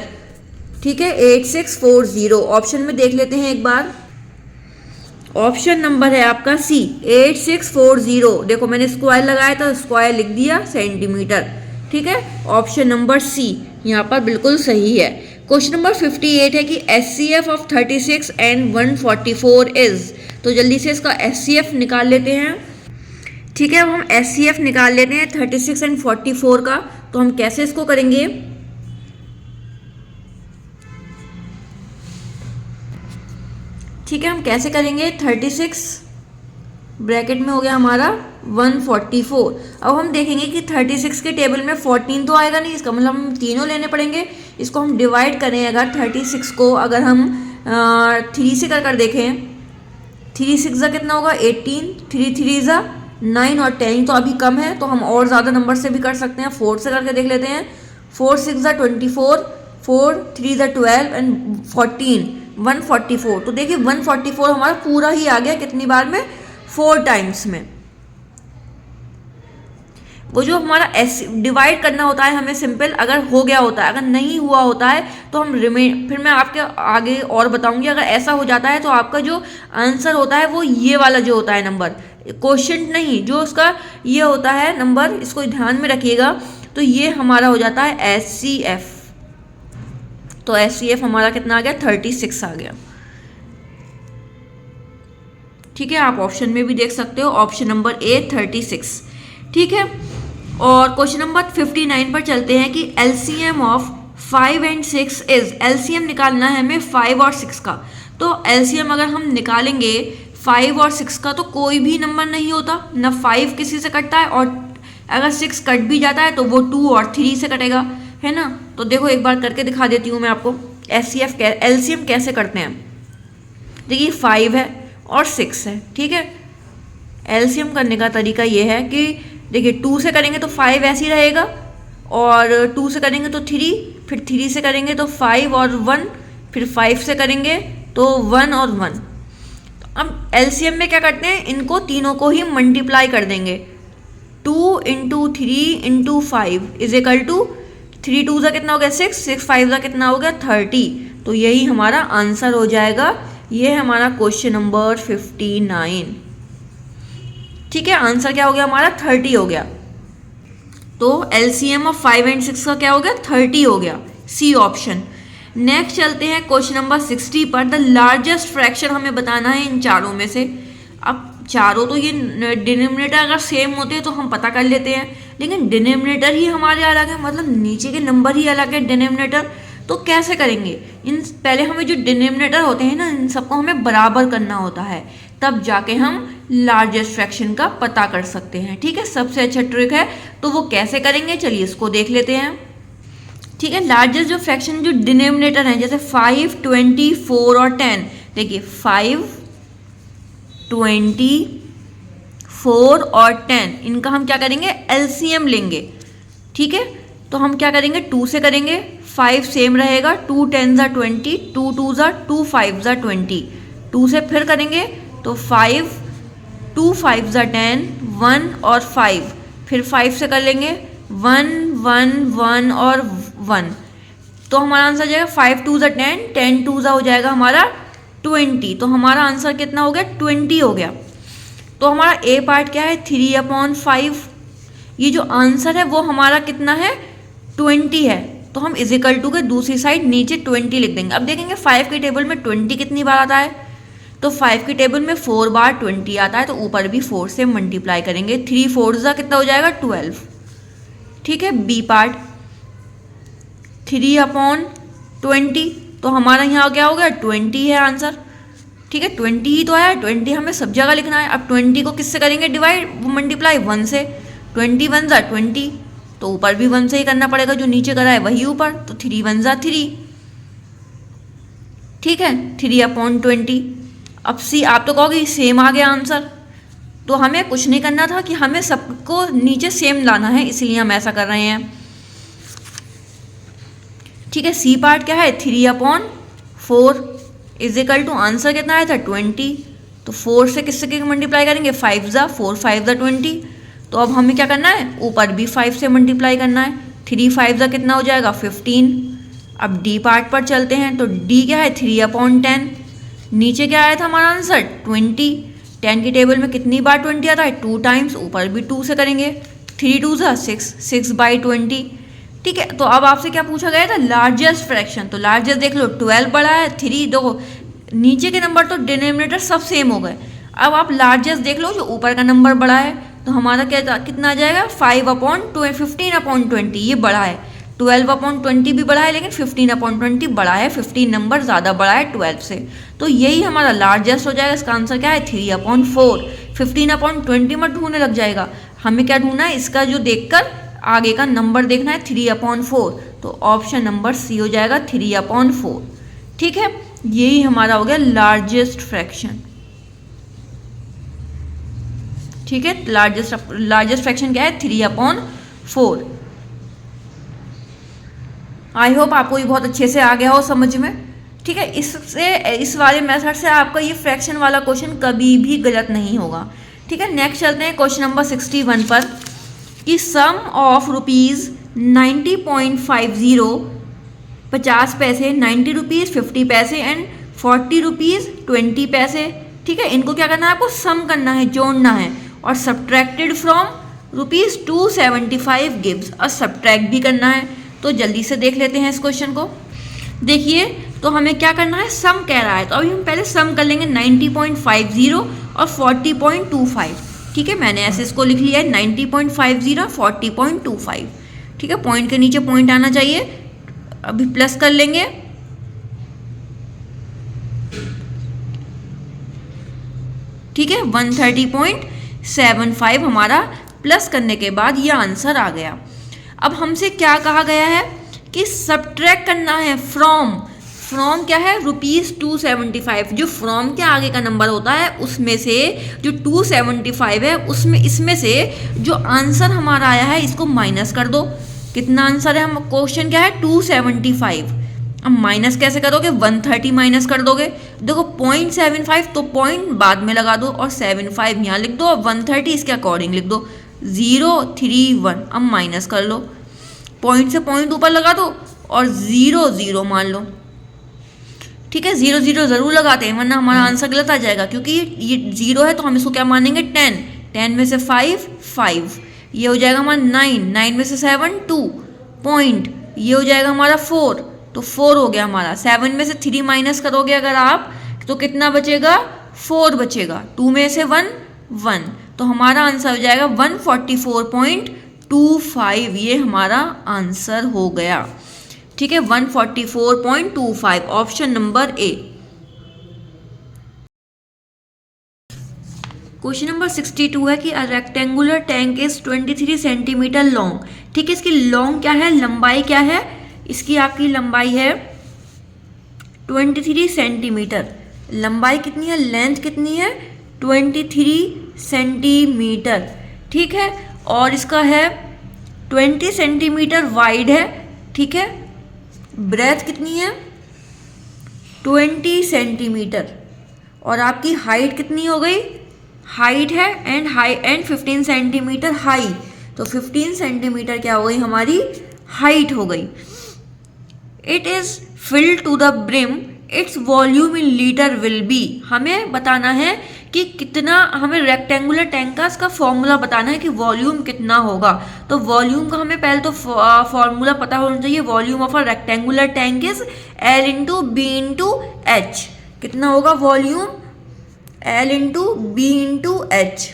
ठीक है, 8640। ऑप्शन में देख लेते हैं एक बार। ऑप्शन नंबर है आपका सी 8640। देखो मैंने स्क्वायर लगाया था, स्क्वायर लिख दिया सेंटीमीटर। ठीक है, ऑप्शन नंबर सी यहाँ पर बिल्कुल सही है। क्वेश्चन नंबर 58 है कि HCF ऑफ 36 एंड 144 इज। तो जल्दी से इसका HCF निकाल लेते हैं। ठीक है, अब हम HCF निकाल लेते हैं 36 एंड 44 का। तो हम कैसे इसको करेंगे? ठीक है, हम कैसे करेंगे? 36 ब्रैकेट में हो गया हमारा 144। अब हम देखेंगे कि 36 के टेबल में 14 तो आएगा नहीं, इसका मतलब हम तीनों लेने पड़ेंगे। इसको हम डिवाइड करें अगर 36 को, अगर हम 3 से कर देखें, 3 6 जा कितना होगा 18, 3 3 जा 9 और 10 तो अभी कम है, तो हम और ज़्यादा नंबर से भी कर सकते हैं। 4 से करके देख लेते हैं। 4 6 जा 24, 4 3 जा 12 एंड 14 144। तो देखिए 144 हमारा पूरा ही आ गया, कितनी बार में? 4 टाइम्स में। वो जो हमारा डिवाइड करना होता है हमें सिंपल, अगर हो गया होता है, अगर नहीं हुआ होता है तो हम फिर मैं आपके आगे और बताऊंगी। अगर ऐसा हो जाता है तो आपका जो आंसर होता है वो ये वाला जो होता है नंबर, क्वेश्चन नहीं, जो उसका ये होता है नंबर, इसको ध्यान में रखिएगा। तो ये हमारा हो जाता है HCF। तो HCF हमारा कितना आ गया? 36 आ गया। ठीक है, आप ऑप्शन में भी देख सकते हो, ऑप्शन नंबर A 36। ठीक है, और क्वेश्चन नंबर 59 पर चलते हैं कि LCM of 5 and 6 is. LCM निकालना है हमें 5 और 6 का। तो LCM अगर हम निकालेंगे 5 और 6 का तो कोई भी नंबर नहीं होता ना, 5 किसी से कटता है, और अगर 6 कट भी जाता है तो वो 2 और 3 से कटेगा, है ना। तो देखो एक बार करके दिखा देती हूँ मैं आपको LCM कैसे करते हैं। देखिए 5 है और 6 है। ठीक है, LCM करने का तरीका ये है कि देखिए 2 से करेंगे तो 5 ऐसे ही रहेगा, और 2 से करेंगे तो 3, फिर 3 से करेंगे तो 5 और 1, फिर 5 से करेंगे तो 1 और 1। तो अब LCM में क्या करते हैं, इनको तीनों को ही मल्टीप्लाई कर देंगे। 2 into 3 into 5 is equal to 3 2 जा कितना हो गया 6, 6 5 जा कितना हो गया 30। तो यही हमारा आंसर हो जाएगा। ये है हमारा क्वेश्चन नंबर 59। ठीक है, आंसर क्या हो गया हमारा? 30 हो गया। तो LCM ऑफ 5 एंड 6 का क्या हो गया? 30 हो गया, सी ऑप्शन। नेक्स्ट चलते हैं क्वेश्चन नंबर 60 पर। द लार्जेस्ट फ्रैक्शन हमें बताना है इन चारों में से। अब चारों तो ये डिनोमिनेटर अगर सेम होते हैं तो हम पता कर लेते हैं, लेकिन डिनोमिनेटर ही हमारे अलग है, मतलब नीचे के नंबर ही अलग है डिनोमिनेटर। तो कैसे करेंगे? पहले हमें जो डिनोमिनेटर होते हैं ना, इन सबको हमें बराबर करना होता है, तब जाके हम लार्जेस्ट फ्रैक्शन का पता कर सकते हैं। ठीक है, सबसे अच्छा ट्रिक है। तो वो कैसे करेंगे, चलिए इसको देख लेते हैं। ठीक है, लार्जेस्ट जो फ्रैक्शन जो डिनोमिनेटर हैं, जैसे 5 20 4 और 10। देखिए 5 20 4 और 10, इनका हम क्या करेंगे? LCM लेंगे। ठीक है, तो हम क्या करेंगे? 2 से करेंगे, 5 सेम रहेगा, 2 10 जा 20, 2 2 जा 2 5 जा 20। 2 से फिर करेंगे तो 5 2 5 जा 10, 1 और 5, फिर 5 से कर लेंगे 1 1 1 और 1। तो हमारा आंसर हो जाएगा 5 2 जा 10, 10 2 जा हो जाएगा हमारा 20। तो हमारा आंसर कितना हो गया? 20 हो गया। तो हमारा ए पार्ट क्या है? 3/5। ये जो आंसर है वो हमारा कितना है? 20 है। तो हम इजिकल टू के दूसरी साइड नीचे 20 लिख देंगे। अब देखेंगे 5 के टेबल में 20 कितनी बार आता है। तो 5 के टेबल में 4 बार 20 आता है, तो ऊपर भी 4 से मल्टीप्लाई करेंगे। 3 4 जा कितना हो जाएगा? 12। ठीक है, बी पार्ट 3/20। तो हमारा यहाँ क्या हो गया? 20 है आंसर। ठीक है, 20 ही तो आया, 20 हमें सब जगह लिखना है। अब 20 को किससे करेंगे डिवाइड? मल्टीप्लाई 1 से। 20 1 जा 20, तो ऊपर भी 1 से ही करना पड़ेगा, जो नीचे करा है वही ऊपर। तो 3 1 जा 3। ठीक है, 3/20। अब सी आप तो कहोगे सेम आ गया आंसर, तो हमें कुछ नहीं करना था कि हमें सबको नीचे सेम लाना है, इसलिए हम ऐसा कर रहे हैं। ठीक है, सी पार्ट क्या है? 3/4 इज इक्वल टू आंसर कितना आया था? 20। तो 4 से किससे मल्टीप्लाई करेंगे? 5 जा 4 5 जा 20। तो अब हमें क्या करना है? ऊपर भी 5 से मल्टीप्लाई करना है। 3 5 जा कितना हो जाएगा? 15। अब डी पार्ट पर चलते हैं। तो डी क्या है? 3/10। नीचे क्या आया था हमारा आंसर 20। 10 की टेबल में कितनी बार 20 आता है, 2 टाइम्स, ऊपर भी 2 से करेंगे, 3 2 सा 6, 6/20। ठीक है, तो अब आपसे क्या पूछा गया था, लार्जेस्ट फ्रैक्शन। तो लार्जेस्ट देख लो, 12 बड़ा है, 3 दो, नीचे के नंबर तो डिनोमिनेटर सब सेम हो गए। अब आप लार्जेस्ट देख लो, जो ऊपर का नंबर बड़ा है, तो हमारा क्या कितना आ जाएगा, 15/20, ये बड़ा है। 12/20 भी बड़ा है, लेकिन 15/20 बड़ा है, 15 नंबर ज़्यादा बड़ा है 12 से, तो यही हमारा लार्जेस्ट हो जाएगा। इसका आंसर क्या है, 3/4। 15/20 मत ढूंढने लग जाएगा, हमें क्या ढूंढना है, इसका जो देखकर आगे का नंबर देखना है, 3/4। तो ऑप्शन नंबर सी हो जाएगा 3/4। ठीक है, यही हमारा हो गया लार्जेस्ट फ्रैक्शन। ठीक है, लार्जेस्ट फ्रैक्शन क्या है, 3/4। आई होप आपको ये बहुत अच्छे से आ गया हो समझ में। ठीक है, इस वाले मेथड से आपका ये फ्रैक्शन वाला क्वेश्चन कभी भी गलत नहीं होगा। ठीक है, नेक्स्ट चलते हैं क्वेश्चन नंबर 61 पर, कि सम ऑफ रुपीज़ 90.50, 50 पैसे, 90 रुपीज़ 50 पैसे एंड 40 रुपीज़ 20 पैसे। ठीक है, इनको क्या करना है, आपको सम करना है, जोड़ना है, और सब्ट्रैक्टेड फ्रॉम ₹275 गिव्स, और सब्ट्रैक्ट भी करना है। तो जल्दी से देख लेते हैं इस क्वेश्चन को। देखिए, तो हमें क्या करना है, सम कह रहा है, तो अभी हम पहले सम कर लेंगे 90.50 और 40.25। ठीक है, मैंने ऐसे इसको लिख लिया है 90.50 और 40.25। ठीक है, पॉइंट के नीचे पॉइंट आना चाहिए, अभी प्लस कर लेंगे। ठीक है, 130.75 हमारा प्लस करने के बाद ये आंसर आ गया। अब हमसे क्या कहा गया है कि सब्ट्रैक्ट करना है फ्रॉम क्या है, ₹275। जो फ्रॉम के आगे का नंबर होता है उसमें से जो 275 है, उसमें इसमें से जो आंसर हमारा आया है इसको माइनस कर दो। कितना आंसर है, हम क्वेश्चन क्या है, 275। अब माइनस कैसे करोगे, 130 माइनस कर दोगे। देखो 0.75 तो पॉइंट बाद में लगा दो, और 75 यहाँ लिख दो, और 130 इसके अकॉर्डिंग लिख दो, 031। अब माइनस कर लो, पॉइंट से पॉइंट ऊपर लगा दो, और 0 0 मान लो। ठीक है, 0 0 ज़रूर लगाते हैं, वरना हमारा आंसर गलत आ जाएगा, क्योंकि ये 0 है तो हम इसको क्या मानेंगे, 10। 10 में से 5 5, ये हो जाएगा हमारा 9। 9 में से 7 2 पॉइंट, ये हो जाएगा हमारा 4, तो 4 हो गया हमारा। 7 में से 3 माइनस करोगे अगर आप, तो कितना बचेगा, 4 बचेगा। 2 में से 1 1, तो हमारा आंसर हो जाएगा 144.25। ये हमारा आंसर हो गया। ठीक है, 144.25, option number A. Question number 62 है कि अ rectangular tank is 23 centimetre long. ठीक है, इसकी लॉन्ग क्या है, लंबाई क्या है, इसकी आपकी लंबाई है 23 सेंटीमीटर। लंबाई कितनी है, लेंथ कितनी है, 23 सेंटीमीटर। ठीक है, और इसका है 20 सेंटीमीटर वाइड है। ठीक है, ब्रेथ कितनी है, 20 सेंटीमीटर, और आपकी हाइट कितनी हो गई, हाइट है एंड 15 सेंटीमीटर हाई, तो 15 सेंटीमीटर क्या हो गई, हमारी हाइट हो गई। It is filled to the brim, its volume in litre will be. हमें बताना है कि कितना, हमें रेक्टेंगुलर टैंक का इसका फॉर्मूला बताना है कि वॉल्यूम कितना होगा। तो वॉल्यूम का हमें पहले तो फॉर्मूला पता होना चाहिए। Volume of a rectangular tank is L into B into H. कितना होगा volume, L into B into H.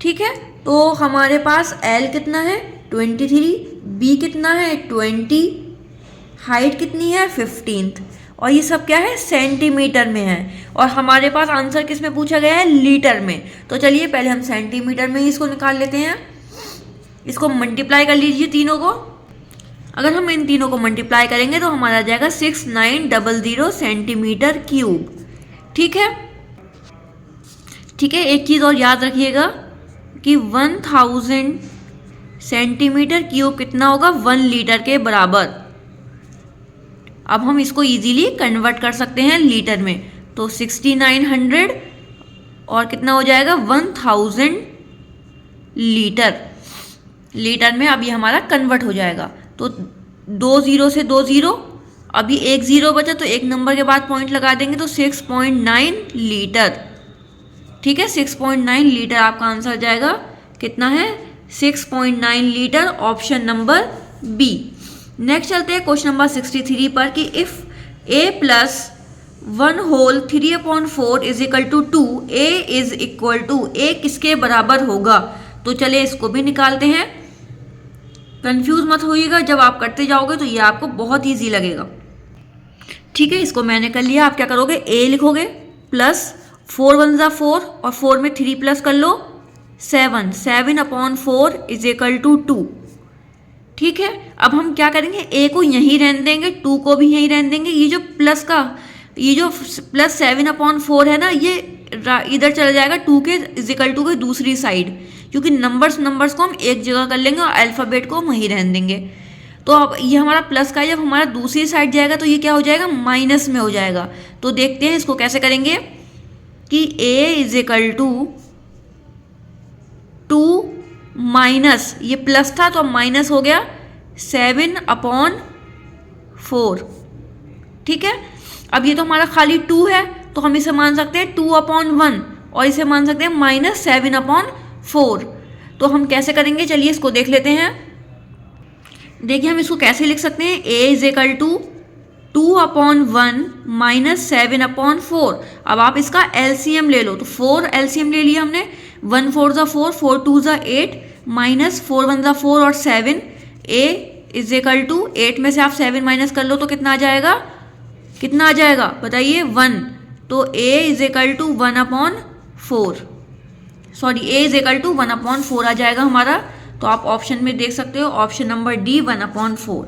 ठीक है, तो हमारे पास L कितना है 23, B कितना है 20, हाइट कितनी है 15, और ये सब क्या है सेंटीमीटर में है, और हमारे पास आंसर किस में पूछा गया है, लीटर में। तो चलिए पहले हम सेंटीमीटर में ही इसको निकाल लेते हैं। इसको मल्टीप्लाई कर लीजिए तीनों को। अगर हम इन तीनों को मल्टीप्लाई करेंगे तो हमारा आ जाएगा 6900 सेंटीमीटर क्यूब। ठीक है, ठीक है, एक चीज़ और याद रखिएगा कि 1000 सेंटीमीटर क्यूब कितना होगा 1 लीटर के बराबर। अब हम इसको इजीली कन्वर्ट कर सकते हैं लीटर में, तो 6900 और कितना हो जाएगा 1000 लीटर में। अब ये हमारा कन्वर्ट हो जाएगा, तो 2 0 से 2 0 अभी एक ज़ीरो बचा तो एक नंबर के बाद पॉइंट लगा देंगे तो 6.9 लीटर। ठीक है, 6.9 लीटर आपका आंसर जाएगा। कितना है? 6.9 litre, option number B. Next चलते हैं क्वेश्चन नंबर 63 पर कि if a plus 1 whole 3/4 is equal to 2, a is equal to, a किसके बराबर होगा? तो चलिए इसको भी निकालते हैं। कंफ्यूज मत होइएगा, जब आप करते जाओगे तो ये आपको बहुत ईजी लगेगा। ठीक है, इसको मैंने कर लिया। आप क्या करोगे? a लिखोगे प्लस 4 1 ज़ा 4 और 4 में 3 प्लस कर लो 7, 7/4 इज इक्वल टू 2। ठीक है, अब हम क्या करेंगे? a को यहीं रहने देंगे, 2 को भी यहीं रहने देंगे। ये जो प्लस का, ये जो प्लस 7/4 है ना, ये इधर चला जाएगा 2 के इज इक्वल टू के दूसरी साइड, क्योंकि नंबर्स को हम एक जगह कर लेंगे और अल्फ़ाबेट को हम वहीं रहने देंगे। तो अब ये हमारा प्लस का जब हमारा दूसरी साइड जाएगा तो ये क्या हो जाएगा? माइनस में हो जाएगा। तो देखते हैं इसको कैसे करेंगे कि a is equal to 2 minus, ये प्लस था तो अब माइनस हो गया 7/4। ठीक है, अब ये तो हमारा खाली 2 है तो हम इसे मान सकते हैं 2/1 और इसे मान सकते हैं -7/4। तो हम कैसे करेंगे? चलिए इसको देख लेते हैं। देखिए हम इसको कैसे लिख सकते हैं? a is equal to 2/1 minus 7/4। अब आप इसका एलसीएम ले लो, तो 4 एलसीएम ले लिया हमने, 1 4 ज़ा 4, 4 2 ज़ा 8, माइनस 4 1 ज़ा 4 और 7। a इज इक्वल टू 8 में से आप 7 माइनस कर लो तो कितना आ जाएगा? कितना आ जाएगा बताइए? 1। तो a is equal to 1/4, sorry a is equal to 1/4 आ जाएगा हमारा। तो आप ऑप्शन में देख सकते हो, ऑप्शन नंबर डी 1/4।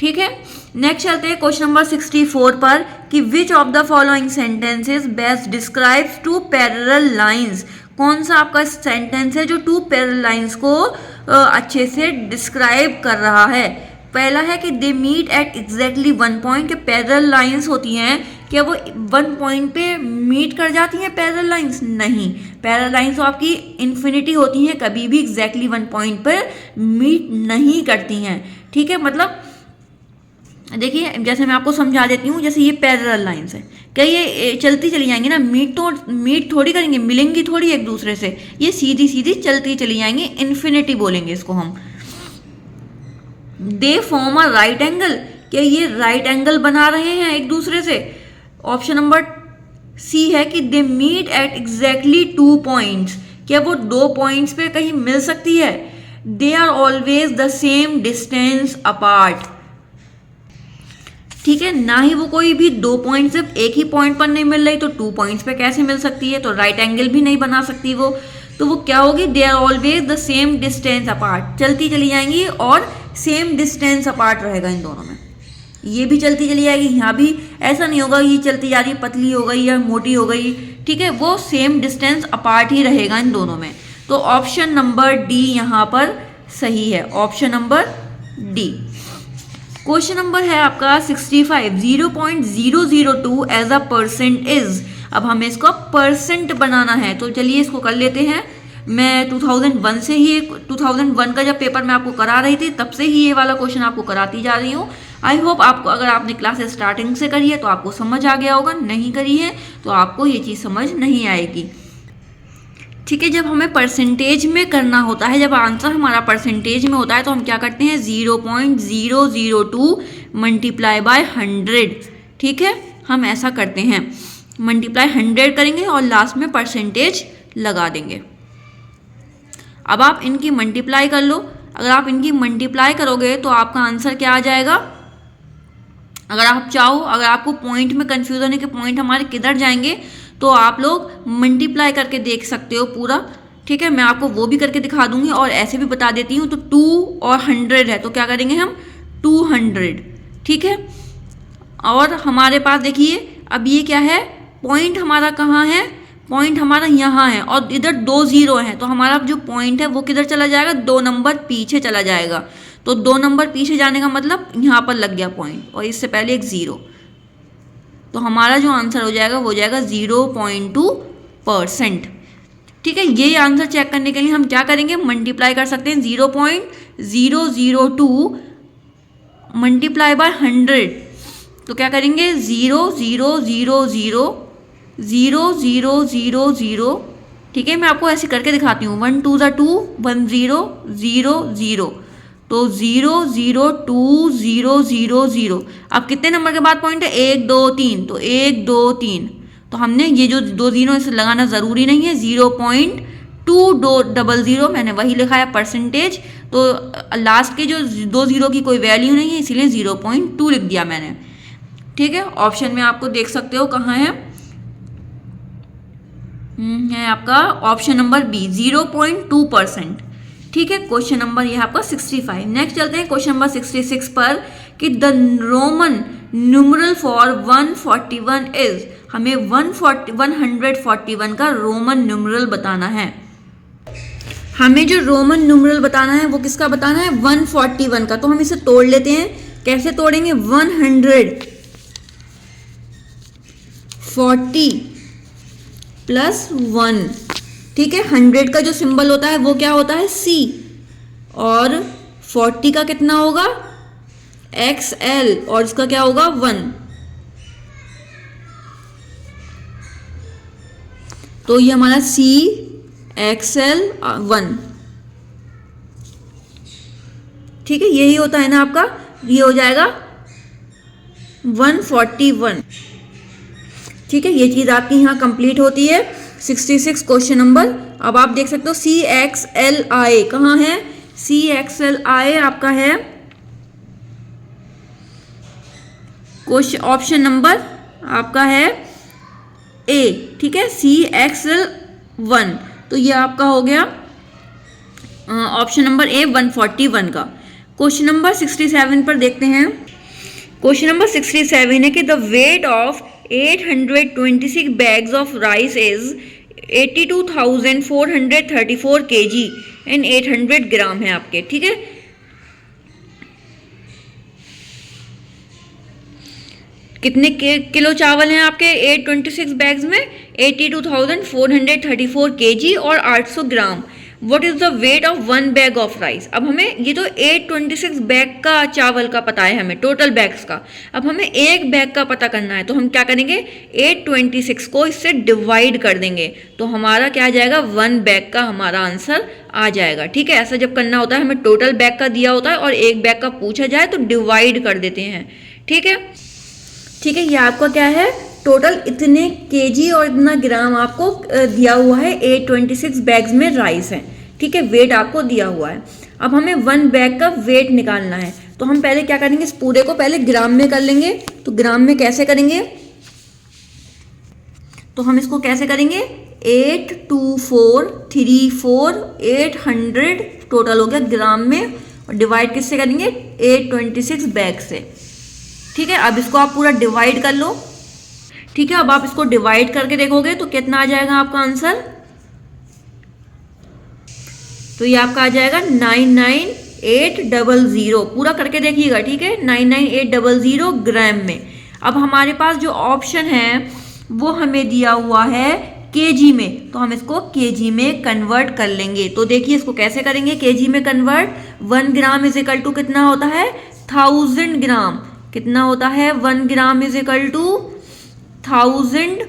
ठीक है, नेक्स्ट चलते हैं क्वेश्चन नंबर 64 पर कि विच of the following sentences best describes 2 parallel lines. कौन सा आपका सेंटेंस है जो 2 पैरेलल लाइंस को अच्छे से डिस्क्राइब कर रहा है? पहला है कि they meet at exactly 1 point, के पैरेलल लाइंस होती हैं, क्या वो 1 पॉइंट पे मीट कर जाती हैं पैरेलल लाइंस? नहीं, पैरेलल लाइंस तो आपकी इन्फिनिटी होती हैं, कभी भी एग्जैक्टली 1 पॉइंट पर मीट नहीं करती हैं। ठीक है, मतलब देखिए जैसे मैं आपको समझा देती हूँ, जैसे ये पैरेलल लाइंस है, क्या ये चलती चली जाएंगी ना, मीट थोड़ी करेंगे, मिलेंगी थोड़ी एक दूसरे से, ये सीधी सीधी चलती चली जाएंगी, इन्फिनिटी बोलेंगे इसको हम। They form a right angle, क्या ये राइट एंगल बना रहे हैं एक दूसरे से? ऑप्शन नंबर सी है कि they meet at exactly 2 points, क्या वो 2 पॉइंट्स पे कहीं मिल सकती है? They are always the same distance apart. ठीक है, ना ही वो कोई भी 2 पॉइंट सिर्फ एक ही पॉइंट पर नहीं मिल रही, तो 2 पॉइंट्स पे कैसे मिल सकती है? तो राइट एंगल भी नहीं बना सकती वो, तो वो क्या होगी? They are always the same distance apart, चलती चली जाएंगी और सेम डिस्टेंस अपार्ट रहेगा इन दोनों में। ये भी चलती चली जाएगी, यहाँ भी ऐसा नहीं होगा ये चलती जा रही पतली हो गई या मोटी हो गई। ठीक है, वो सेम डिस्टेंस अपार्ट ही रहेगा इन दोनों में। तो ऑप्शन नंबर डी यहाँ पर सही है, option number D. Question number है आपका 65, 0.002 एज अ परसेंट इज। अब हमें इसको परसेंट बनाना है, तो चलिए इसको कर लेते हैं। मैं 2001 से ही 2001 का जब पेपर मैं आपको करा रही थी तब से ही ये वाला क्वेश्चन आपको कराती जा रही हूँ। आई होप आपको, अगर आपने क्लासेस स्टार्टिंग से करी है तो आपको समझ आ गया होगा, नहीं करी है तो आपको ये चीज़ समझ नहीं आएगी। ठीक है, जब हमें परसेंटेज में करना होता है, जब आंसर हमारा परसेंटेज में होता है तो हम क्या करते हैं? 0.002 मल्टीप्लाई बाय 100। ठीक है, हम ऐसा करते हैं, मल्टीप्लाई 100 करेंगे और लास्ट में परसेंटेज लगा देंगे। अब आप इनकी मल्टीप्लाई कर लो, अगर आप इनकी मल्टीप्लाई करोगे तो आपका आंसर क्या आ जाएगा? अगर आप चाहो, अगर आपको पॉइंट में कन्फ्यूजन है कि पॉइंट हमारे किधर जाएंगे, तो आप लोग मल्टीप्लाई करके देख सकते हो पूरा। ठीक है, मैं आपको वो भी करके दिखा दूंगी और ऐसे भी बता देती हूँ। तो 2 और 100 है तो क्या करेंगे हम? 200। ठीक है, और हमारे पास देखिए अब ये क्या है? पॉइंट हमारा कहाँ है? पॉइंट हमारा यहाँ है और इधर 2 0 हैं, तो हमारा जो पॉइंट है वो किधर चला जाएगा? 2 नंबर पीछे चला जाएगा। तो 2 नंबर पीछे जाने का मतलब यहाँ पर लग गया पॉइंट और इससे पहले एक 0, तो हमारा जो आंसर हो जाएगा वो हो जाएगा 0.2%। ठीक है, ये आंसर चेक करने के लिए हम क्या करेंगे? मल्टीप्लाई कर सकते हैं 0.002 मल्टीप्लाई बाय 100। तो क्या करेंगे 0 0 0 0 0 0 0 0। ठीक है, मैं आपको ऐसे करके दिखाती हूँ। 1 2 2 1 0 0 0। तो 0 0 2 0 0 0। अब कितने नंबर के बाद पॉइंट है? 1 2 3। तो 1 2 3। तो हमने ये जो 2 जीरो इसे लगाना ज़रूरी नहीं है। 0.200 मैंने वही लिखा है परसेंटेज। तो लास्ट के जो 2 जीरो की कोई वैल्यू नहीं है, इसीलिए 0.2 लिख दिया मैंने। ठीक है, ऑप्शन में आपको देख सकते हो कहाँ है आपका ऑप्शन नंबर बी 0.2%। ठीक है, क्वेश्चन नंबर ये आपका 65। नेक्स्ट चलते हैं क्वेश्चन नंबर 66 पर कि the Roman numeral for 141 is. हमें 141 का रोमन न्यूमरल बताना है। हमें जो रोमन न्यूमरल बताना है वो किसका बताना है? 141 का। तो हम इसे तोड़ लेते हैं। कैसे तोड़ेंगे? 140 प्लस 1। ठीक है, 100 का जो सिंबल होता है वो क्या होता है? C। और 40 का कितना होगा? XL। और इसका क्या होगा? 1। तो ये हमारा C XL 1। ठीक है, यही होता है ना आपका। ये हो जाएगा 141। ठीक है, ये चीज आपकी यहाँ कंप्लीट होती है। 66 क्वेश्चन नंबर। अब आप देख सकते हो CXLI कहाँ है? CXLI आपका है क्वेश्चन ऑप्शन नंबर आपका है A। ठीक है, CXL1। तो ये आपका हो गया ऑप्शन नंबर A 141 का। क्वेश्चन नंबर 67 पर देखते हैं। क्वेश्चन नंबर 67 है कि the weight of 826 bags of rice is 82,434 kg and 800 ग्राम है आपके। ठीक है, कितने किलो चावल हैं आपके 826 बैग्स में? 82,434 kg और 800 gram. What is the weight of 1 bag of rice. अब हमें ये तो 826 बैग का चावल का पता है हमें, टोटल बैग्स का। अब हमें एक बैग का पता करना है। तो हम क्या करेंगे? 826 को इससे डिवाइड कर देंगे। तो हमारा क्या आ जाएगा? 1 बैग का हमारा आंसर आ जाएगा। ठीक है, ऐसा जब करना होता है, हमें टोटल बैग का दिया होता है और एक बैग का पूछा जाए तो डिवाइड कर देते हैं। ठीक है, ठीक है, ये आपका क्या है? टोटल इतने केजी और इतना ग्राम आपको दिया हुआ है। 826 बैग्स में राइस है। ठीक है, वेट आपको दिया हुआ है। अब हमें 1 बैग का वेट निकालना है। तो हम पहले क्या करेंगे? इस पूरे को पहले ग्राम में कर लेंगे। तो ग्राम में कैसे करेंगे? तो हम इसको कैसे करेंगे? 82434 800 टोटल हो गया ग्राम में। और डिवाइड किससे करेंगे? 826 बैग से। ठीक है, अब इसको आप पूरा डिवाइड कर लो। ठीक है, अब आप इसको डिवाइड करके देखोगे तो कितना आ जाएगा आपका आंसर? तो ये आपका आ जाएगा 99800। पूरा करके देखिएगा। ठीक है, 99800 ग्राम में। अब हमारे पास जो ऑप्शन है वो हमें दिया हुआ है केजी में। तो हम इसको केजी में कन्वर्ट कर लेंगे। तो देखिए इसको कैसे करेंगे केजी में कन्वर्ट। 1 ग्राम इज इक्वल टू कितना होता है? 1000 ग्राम। कितना होता है? 1 ग्राम इज इक्वल टू 1000।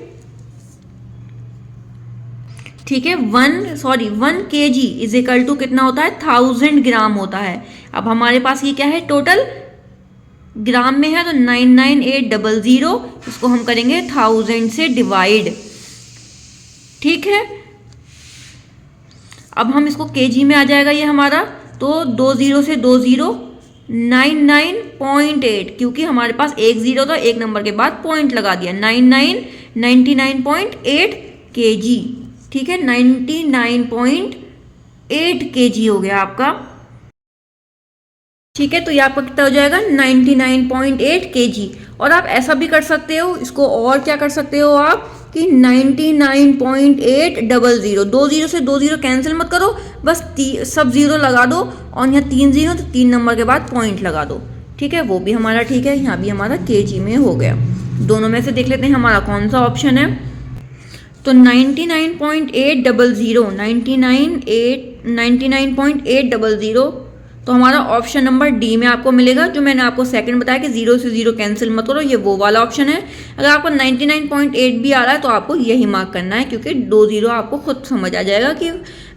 ठीक है, 1 केजी इज इक्वल टू कितना होता है? 1000 ग्राम होता है। अब हमारे पास ये क्या है? टोटल ग्राम में है तो 99800। इसको हम करेंगे 1000 से डिवाइड। ठीक है, अब हम इसको केजी में आ जाएगा ये हमारा। तो 2 जीरो से 2 जीरो 99.8, क्योंकि हमारे पास एक जीरो था, एक नंबर के बाद पॉइंट लगा दिया। 99.8 केजी। ठीक है, 99.8 केजी हो गया आपका। ठीक है, तो ये आपका कितना हो जाएगा? 99.8 केजी। और आप ऐसा भी कर सकते हो, इसको और क्या कर सकते हो आप कि 99.800। 2 जीरो से 2 जीरो कैंसिल मत करो, बस सब जीरो लगा दो और यहाँ 3 जीरो तो 3 नंबर के बाद पॉइंट लगा दो। ठीक है, वो भी हमारा ठीक है। यहाँ भी हमारा केजी में हो गया। दोनों में से देख लेते हैं हमारा कौन सा ऑप्शन है। तो 99.800 99.800। तो तो हमारा ऑप्शन नंबर डी में आपको मिलेगा। जो मैंने आपको सेकंड बताया कि 0 से 0 कैंसिल मत करो, ये वो वाला ऑप्शन है। अगर आपको 99.8 भी आ रहा है तो आपको यही मार्क करना है, क्योंकि 2 0 आपको खुद समझ आ जाएगा कि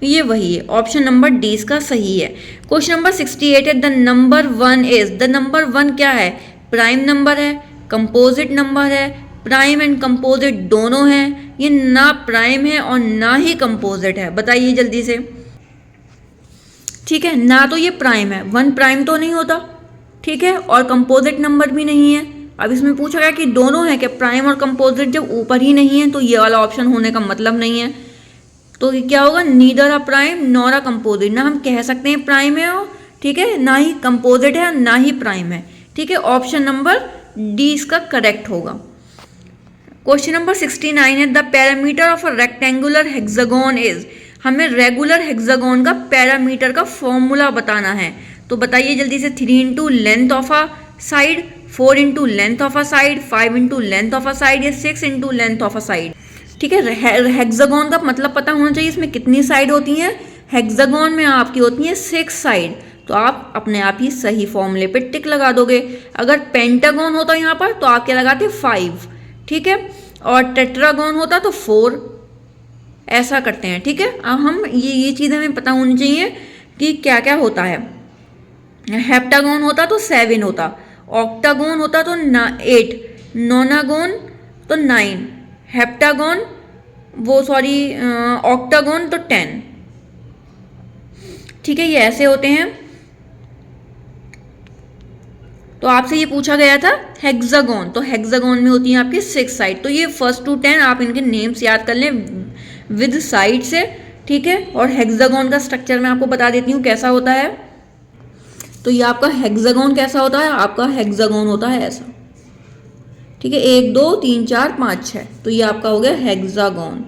ये वही है। ऑप्शन नंबर डी इसका सही है। क्वेश्चन नंबर 68 है, the number 1 is, the number 1 क्या है? प्राइम नंबर है, कंपोजिट नंबर है, प्राइम एंड कंपोजिट दोनों हैं, ये ना प्राइम है और ना ही कंपोजिट है। बताइए जल्दी से। ठीक है, ना तो ये प्राइम है, 1 प्राइम तो नहीं होता, ठीक है, और कंपोजिट नंबर भी नहीं है। अब इसमें पूछा गया कि दोनों है कि प्राइम और कंपोजिट, जब ऊपर ही नहीं है तो ये वाला ऑप्शन होने का मतलब नहीं है। तो क्या होगा? Neither a prime nor a composite. ना हम कह सकते हैं प्राइम है, ठीक है, ना ही कंपोजिट है, ना ही प्राइम है। ठीक है, ऑप्शन नंबर डी इसका करेक्ट होगा। क्वेश्चन नंबर 69 है, the parameter of a rectangular hexagon is. हमें रेगुलर हेक्सागोन का पैरामीटर का फॉर्मूला बताना है। तो बताइए जल्दी से। 3 into length of a side, 4 into length of a side, 5 into length of a side, या 6 into length of a side. ठीक है, हेक्सागोन का मतलब पता होना चाहिए, इसमें कितनी साइड होती हैं। हेक्सागोन में आपकी होती हैं 6 साइड। तो आप अपने आप ही सही फॉर्मूले पे टिक लगा दोगे। अगर पेंटागोन होता यहाँ पर तो आप क्या लगाते? 5। ठीक है, और टेट्रागोन होता तो 4। ऐसा करते हैं। ठीक है, अब हम ये चीज़ हमें पता होनी चाहिए कि क्या क्या होता है। हेप्टागोन होता तो 7 होता, ऑक्टागोन होता तो 8, नोनागोन तो 9, हेप्टागोन ऑक्टागोन तो 10। ठीक है, ये ऐसे होते हैं। तो आपसे ये पूछा गया था हेक्सागोन, तो हेक्सागोन में होती है आपकी 6 साइड। तो ये फर्स्ट टू 10 आप इनके नेम्स याद कर लें विद साइड से। ठीक है, और हेक्सागोन का स्ट्रक्चर मैं आपको बता देती हूँ कैसा होता है। तो ये आपका हेक्सागोन कैसा होता है? आपका हेक्सागोन होता है ऐसा। ठीक है, 1 2 3 4 5 6, तो ये आपका हो गया हेक्सागोन।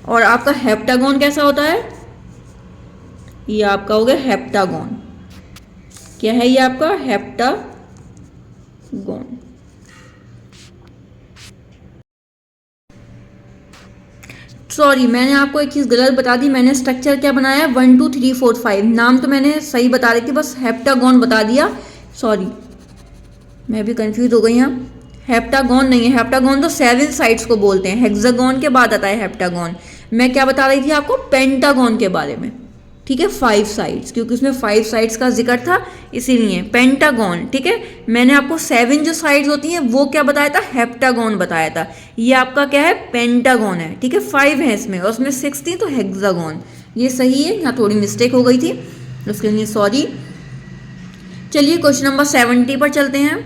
और आपका हेप्टागोन कैसा होता है? ये आपका हो गया हेप्टागोन। क्या है ये आपका? हेप्टागोन। सॉरी, मैंने आपको एक चीज़ गलत बता दी। मैंने स्ट्रक्चर क्या बनाया? 1 2 3 4 5। नाम तो मैंने सही बता रही थी, बस हेप्टागोन बता दिया। सॉरी, मैं भी कंफ्यूज हो गई यहाँ। हेप्टागोन नहीं है, हेप्टागोन तो 7 साइड्स को बोलते हैं। हेक्सागोन के बाद आता है हेप्टागोन। मैं क्या बता रही थी आपको? पेंटागोन के बारे में। ठीक है, 5 साइड्स, क्योंकि उसमें 5 साइड्स का जिक्र था इसीलिए पेंटागोन। ठीक है, मैंने आपको 7 जो साइड्स होती हैं वो क्या बताया था? हेप्टागोन बताया था। ये आपका क्या है? पेंटागोन है। ठीक है, 5 है इसमें और उसमें 6 थी, तो हेक्सागोन। ये सही है, यहाँ थोड़ी मिस्टेक हो गई थी, उसके लिए सॉरी। चलिए क्वेश्चन नंबर 70 पर चलते हैं।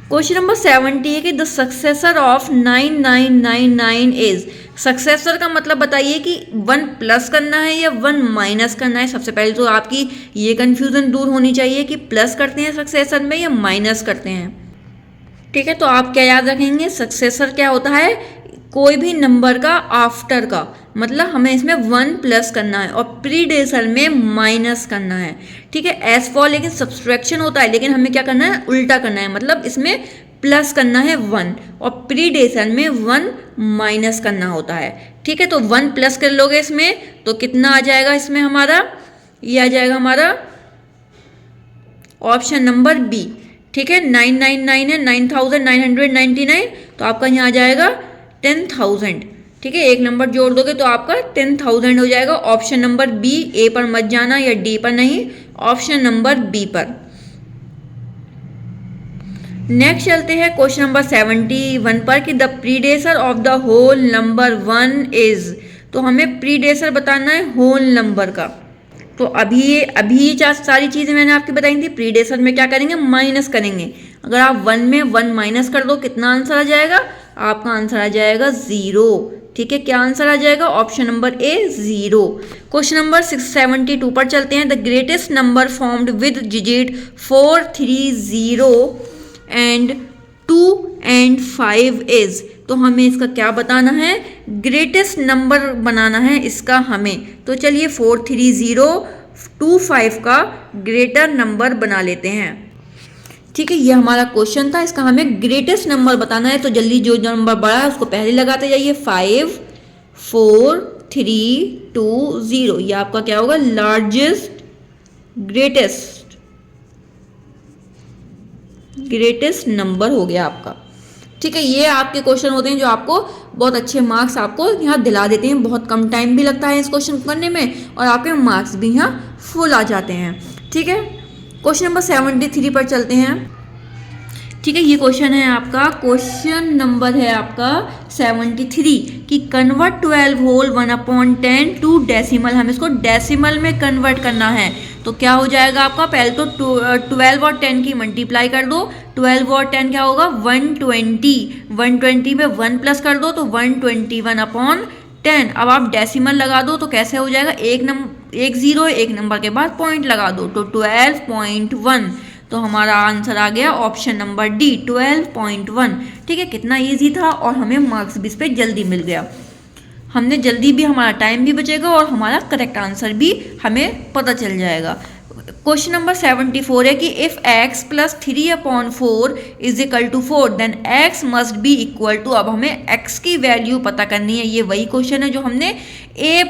क्वेश्चन नंबर 70 है कि the successor of 9999 is. Successor का मतलब बताइए कि 1 प्लस करना है या 1 माइनस करना है। सबसे पहले तो आपकी ये कंफ्यूजन दूर होनी चाहिए कि प्लस करते हैं सक्सेसर में या माइनस करते हैं। ठीक है, तो आप क्या याद रखेंगे? सक्सेसर क्या होता है? कोई भी नंबर का आफ्टर का, मतलब हमें इसमें 1 प्लस करना है और प्रीडेसर में माइनस करना है। ठीक है, एज फॉर लेकिन सब्सट्रैक्शन होता है, लेकिन हमें क्या करना है? उल्टा करना है, मतलब इसमें प्लस करना है 1 और प्रीडेसर में 1 माइनस करना होता है। ठीक है, तो 1 प्लस कर लोगे इसमें तो कितना आ जाएगा? इसमें हमारा ये आ जाएगा हमारा ऑप्शन नंबर बी। ठीक है, 999 है, 9999, तो आपका यहाँ आ जाएगा 10,000। ठीक है, एक नंबर जोड़ दोगे तो आपका 10,000 हो जाएगा। ऑप्शन नंबर बी, ए पर मत जाना या डी पर नहीं, ऑप्शन नंबर बी पर। नेक्स्ट चलते हैं क्वेश्चन नंबर 71 पर कि the predecessor of the whole number 1 is. तो हमें प्रीडेसर बताना है होल नंबर का। तो अभी सारी चीज़ें मैंने आपकी बताई थी। प्रीडेसर में क्या करेंगे? माइनस करेंगे। अगर आप 1 में 1 माइनस कर दो, कितना आंसर आ जाएगा? आपका आंसर आ जाएगा 0। ठीक है, क्या आंसर आ जाएगा? ऑप्शन नंबर ए 0। क्वेश्चन नंबर 672 पर चलते हैं। The greatest number formed with digit 4 3 0 and 2 and 5 is. तो हमें इसका क्या बताना है? ग्रेटेस्ट नंबर बनाना है इसका हमें। तो चलिए 4 3 0 2 5 का ग्रेटर नंबर बना लेते हैं। ठीक है, ये हमारा क्वेश्चन था, इसका हमें ग्रेटेस्ट नंबर बताना है। तो जल्दी जो नंबर बड़ा है उसको पहले लगाते जाइए। 5 4 3 2 0। ये आपका क्या होगा, लार्जेस्ट ग्रेटेस्ट नंबर हो गया आपका। ठीक है, ये आपके क्वेश्चन होते हैं जो आपको बहुत अच्छे मार्क्स आपको यहाँ दिला देते हैं। बहुत कम टाइम भी लगता है इस क्वेश्चन को करने में और आपके मार्क्स भी यहाँ फुल आ जाते हैं। ठीक है, क्वेश्चन नंबर 73 पर चलते हैं। ठीक है, ये क्वेश्चन है आपका, क्वेश्चन नंबर है आपका 73 कि कन्वर्ट 12 होल 1/10 टू डेसिमल। हम इसको डेसिमल में कन्वर्ट करना है तो क्या हो जाएगा आपका, पहले तो 12 और 10 की मल्टीप्लाई कर दो। 12 और 10 क्या होगा, 120 में 1 प्लस कर दो तो 121/10। अब आप डेसिमल लगा दो तो कैसे हो जाएगा, एक जीरो एक नंबर के बाद पॉइंट लगा दो तो 12.1। तो हमारा आंसर आ गया ऑप्शन नंबर डी, 12.1। ठीक है, कितना इजी था और हमें मार्क्स भी इस पर जल्दी मिल गया। हमने जल्दी भी, हमारा टाइम भी बचेगा और हमारा करेक्ट आंसर भी हमें पता चल जाएगा। क्वेश्चन नंबर 74 है कि if x plus 3/4 is equal to 4 then x must be equal to. अब हमें x की वैल्यू पता करनी है। ये वही क्वेश्चन है जो हमने a